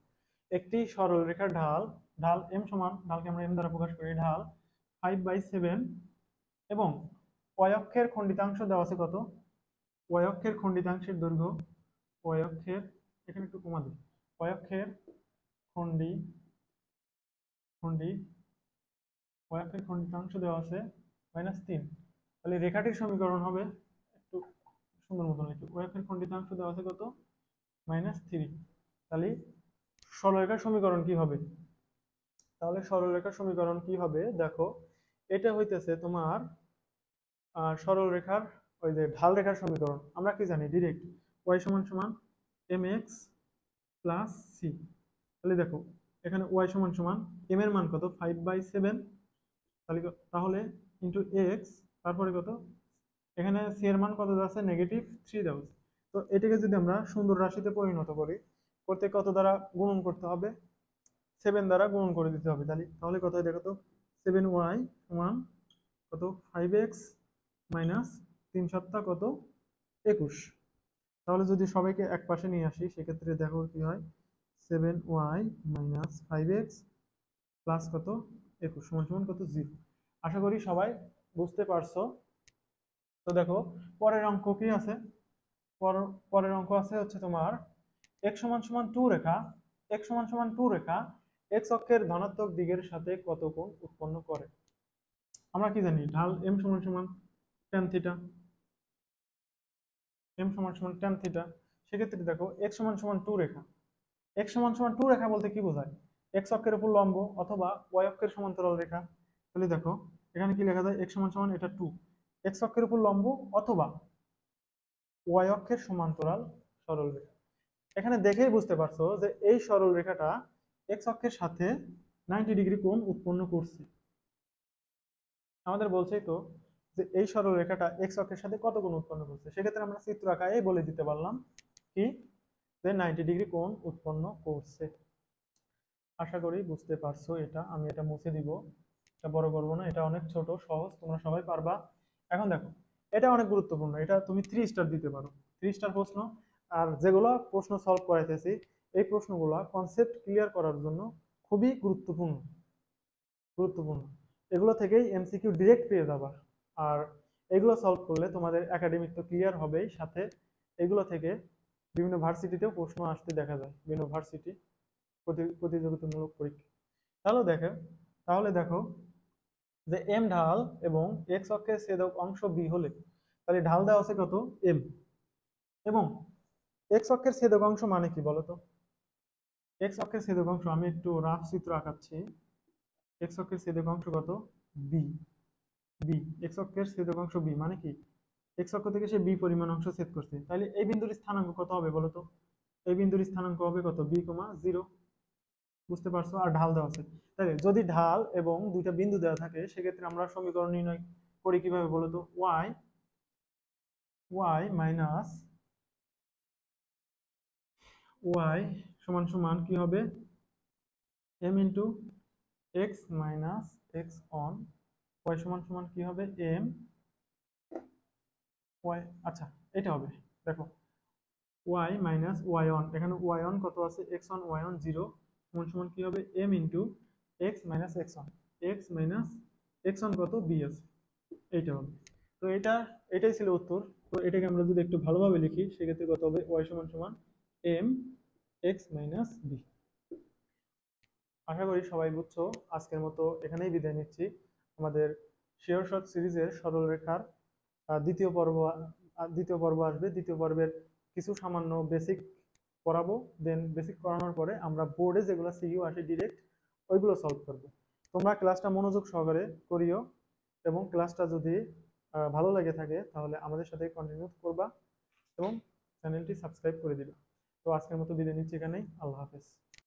একটি সরলরেখার ঢাল, ঢাল এম সমান, ঢালকে আমরা এম দ্বারা প্রকাশ করি, ঢাল 5/7 এবং ওয়াই অক্ষের খণ্ডিতাংশ দেওয়া আছে কত? ওয়াই অক্ষের খণ্ডিতাংশের দৈর্ঘ্য, ওয়াই অক্ষের, এখানে একটু কমা দিই, ওয়াই অক্ষের খণ্ডি খণ্ডি ওয়াই অক্ষের খণ্ডিতাংশ দেওয়া আছে -3। তাহলে রেখাটির সমীকরণ হবে, একটু সুন্দর মতন লিখি, ওয়াই অক্ষের খণ্ডিতাংশ দেওয়া আছে কত -3। তাহলে সরলরেখার সমীকরণ কি হবে? তাহলে সরলরেখার সমীকরণ কি হবে দেখো। এটা হইতেছে তোমার সরলরেখার ওই যে ঢাল রেখার সমীকরণ। আমরা কি জানি ডিরেক্ট, ওয়াই সমান সমান এম এক্স প্লাস সি। তাহলে দেখো এখানে ওয়াই সমান সমান এম এর মান কত 5/7, তাহলে তাহলে ইন্টু এক্স, তারপরে কত, এখানে সি এর মান কত দেওয়া আছে -3 দেওয়া আছে। তো এটাকে যদি আমরা সুন্দর রাশিতে পরিণত করি, করতে কত দ্বারা গুণন করতে হবে? 7 দ্বারা গুণন করে দিতে হবে। তাহলে তাহলে কত হয় দেখো তো, 7y সমান কত 5x মাইনাস 3 কত 21। তাহলে যদি সবাইকে এক পাশে নিয়ে আসি, সেক্ষেত্রে দেখো কি হয়, 7y মাইনাস 5x প্লাস কত 21 সমান সমান কত 0। আশা করি সবাই বুঝতে পারছো। তো দেখো পরের অঙ্ক কি আছে। পরের অঙ্ক আছে হচ্ছে তোমার x সমান সমান 2 রেখা, x সমান সমান 2 রেখা x অক্ষের ধনাত্মক দিকের সাথে কত কোণ উৎপন্ন করে? আমরা কি জানি ঢাল m সমান সমান tan থিটা, m সমান সমান tan থিটা। সেক্ষেত্রে দেখো x সমান সমান 2 রেখা, x সমান সমান 2 রেখা বলতে কি বোঝায়? x অক্ষের উপর লম্ব অথবা y অক্ষের সমান্তরাল রেখা। তাহলে দেখো এখানে কি লেখা যায়, x সমান সমান এটা 2, x অক্ষের উপর লম্ব অথবা y অক্ষের সমান্তরাল সরল রেখা। এখানে দেখেই বুঝতে পারছো যে এই সরল রেখাটা x অক্ষের সাথে 90 ডিগ্রি কোণ উৎপন্ন করছে। আমাদের বলছেই তো যে এই সরল রেখাটা x অক্ষের সাথে কত কোণ উৎপন্ন করছে। সেক্ষেত্রে আমরা চিত্র আঁকায় বলে দিতে পারলাম কি, যে 90 ডিগ্রি কোণ উৎপন্ন করছে। আশা করি বুঝতে পারছো। এটা আমি এটা মুছে দিব, এটা বড় করবো না, এটা অনেক ছোট সহজ, তোমরা সবাই পারবা। এখন দেখো এটা অনেক গুরুত্বপূর্ণ, এটা তুমি 3 স্টার দিতে পারো, 3 স্টার প্রশ্ন। আর যেগুলো প্রশ্ন সলভ করাইতেছি এই প্রশ্নগুলো কনসেপ্ট ক্লিয়ার করার জন্য খুবই গুরুত্বপূর্ণ। এগুলো থেকেই এমসিকিউ ডিরেক্ট পেয়ে যাবা। আর এগুলো সলভ করলে তোমাদের একাডেমিক তো ক্লিয়ার হবেই, সাথে এগুলো থেকে বিভিন্ন ভার্সিটিতেও প্রশ্ন আসতে দেখা যায়, বিভিন্ন ভার্সিটি প্রতিযোগিতামূলক পরীক্ষা। তাহলে দেখো যে এম ঢাল এবং এক্স অক্ষের ছেদক অংশ বি হলে, তাহলে ঢাল দেওয়া আছে কত এম, এবং এক্স অক্ষের ছেদক অংশ মানে কি বলতো? এক্স অক্ষের ছেদক অংশ আমি একটু রাফ চিত্র আঁকাচ্ছি। এক্স অক্ষের ছেদক অংশ কত বি, বি এক্স অক্ষের ছেদক অংশ বি মানে কি, এক্স অক্ষ থেকে সে বি পরিমাণ অংশ ছেদ করছে। তাহলে এই বিন্দুর স্থানাঙ্ক কত হবে বলতো? এই বিন্দুর স্থানাঙ্ক হবে কত b, 0। বুঝতে পারছো? আর ঢাল দেওয়া আছে। তাহলে যদি ঢাল এবং দুইটা বিন্দু দেওয়া থাকে, সেক্ষেত্রে আমরা সমীকরণ নির্ণয় করি কিভাবে বলতো? y ওয়াই মাইনাস ওয়াই সমান সমান কি হবে, m into x minus x on y সমান সমান কি হবে, এম ওয়াই, আচ্ছা এটা হবে, দেখো ওয়াই মাইনাস ওয়াই অন, এখানে ওয়াই অন কত আছে, এক্স অন ওয়াই অন 0 সমান সমান কি হবে, m into x minus x minus x on কত বি আছে, এইটা হবে। তো এটাই ছিল উত্তর। তো এটাকে আমরা যদি একটু ভালোভাবে লিখি সেক্ষেত্রে কত হবে, ওয়াই সমান সমান এম এক্স মাইনাস বি। আশা করি সবাই বুঝছো। আজকের মতো এখানেই বিদায় নিচ্ছি। আমাদের শিওর শর্ট সিরিজের সরল রেখার দ্বিতীয় পর্ব আসবে। দ্বিতীয় পর্বের কিছু সামান্য বেসিক করাবো, দেন বেসিক করানোর পরে আমরা বোর্ডে যেগুলো সিকিউ আসে ডিরেক্ট ওইগুলো সলভ করবো। তোমরা ক্লাসটা মনোযোগ সহকারে করিও, এবং ক্লাসটা যদি ভালো লেগে থাকে তাহলে আমাদের সাথে কন্টিনিউ করবা এবং চ্যানেলটি সাবস্ক্রাইব করে দিবা। তো আজকের মতো বিদায় নিচ্ছি এখানেই, আল্লাহ হাফেজ।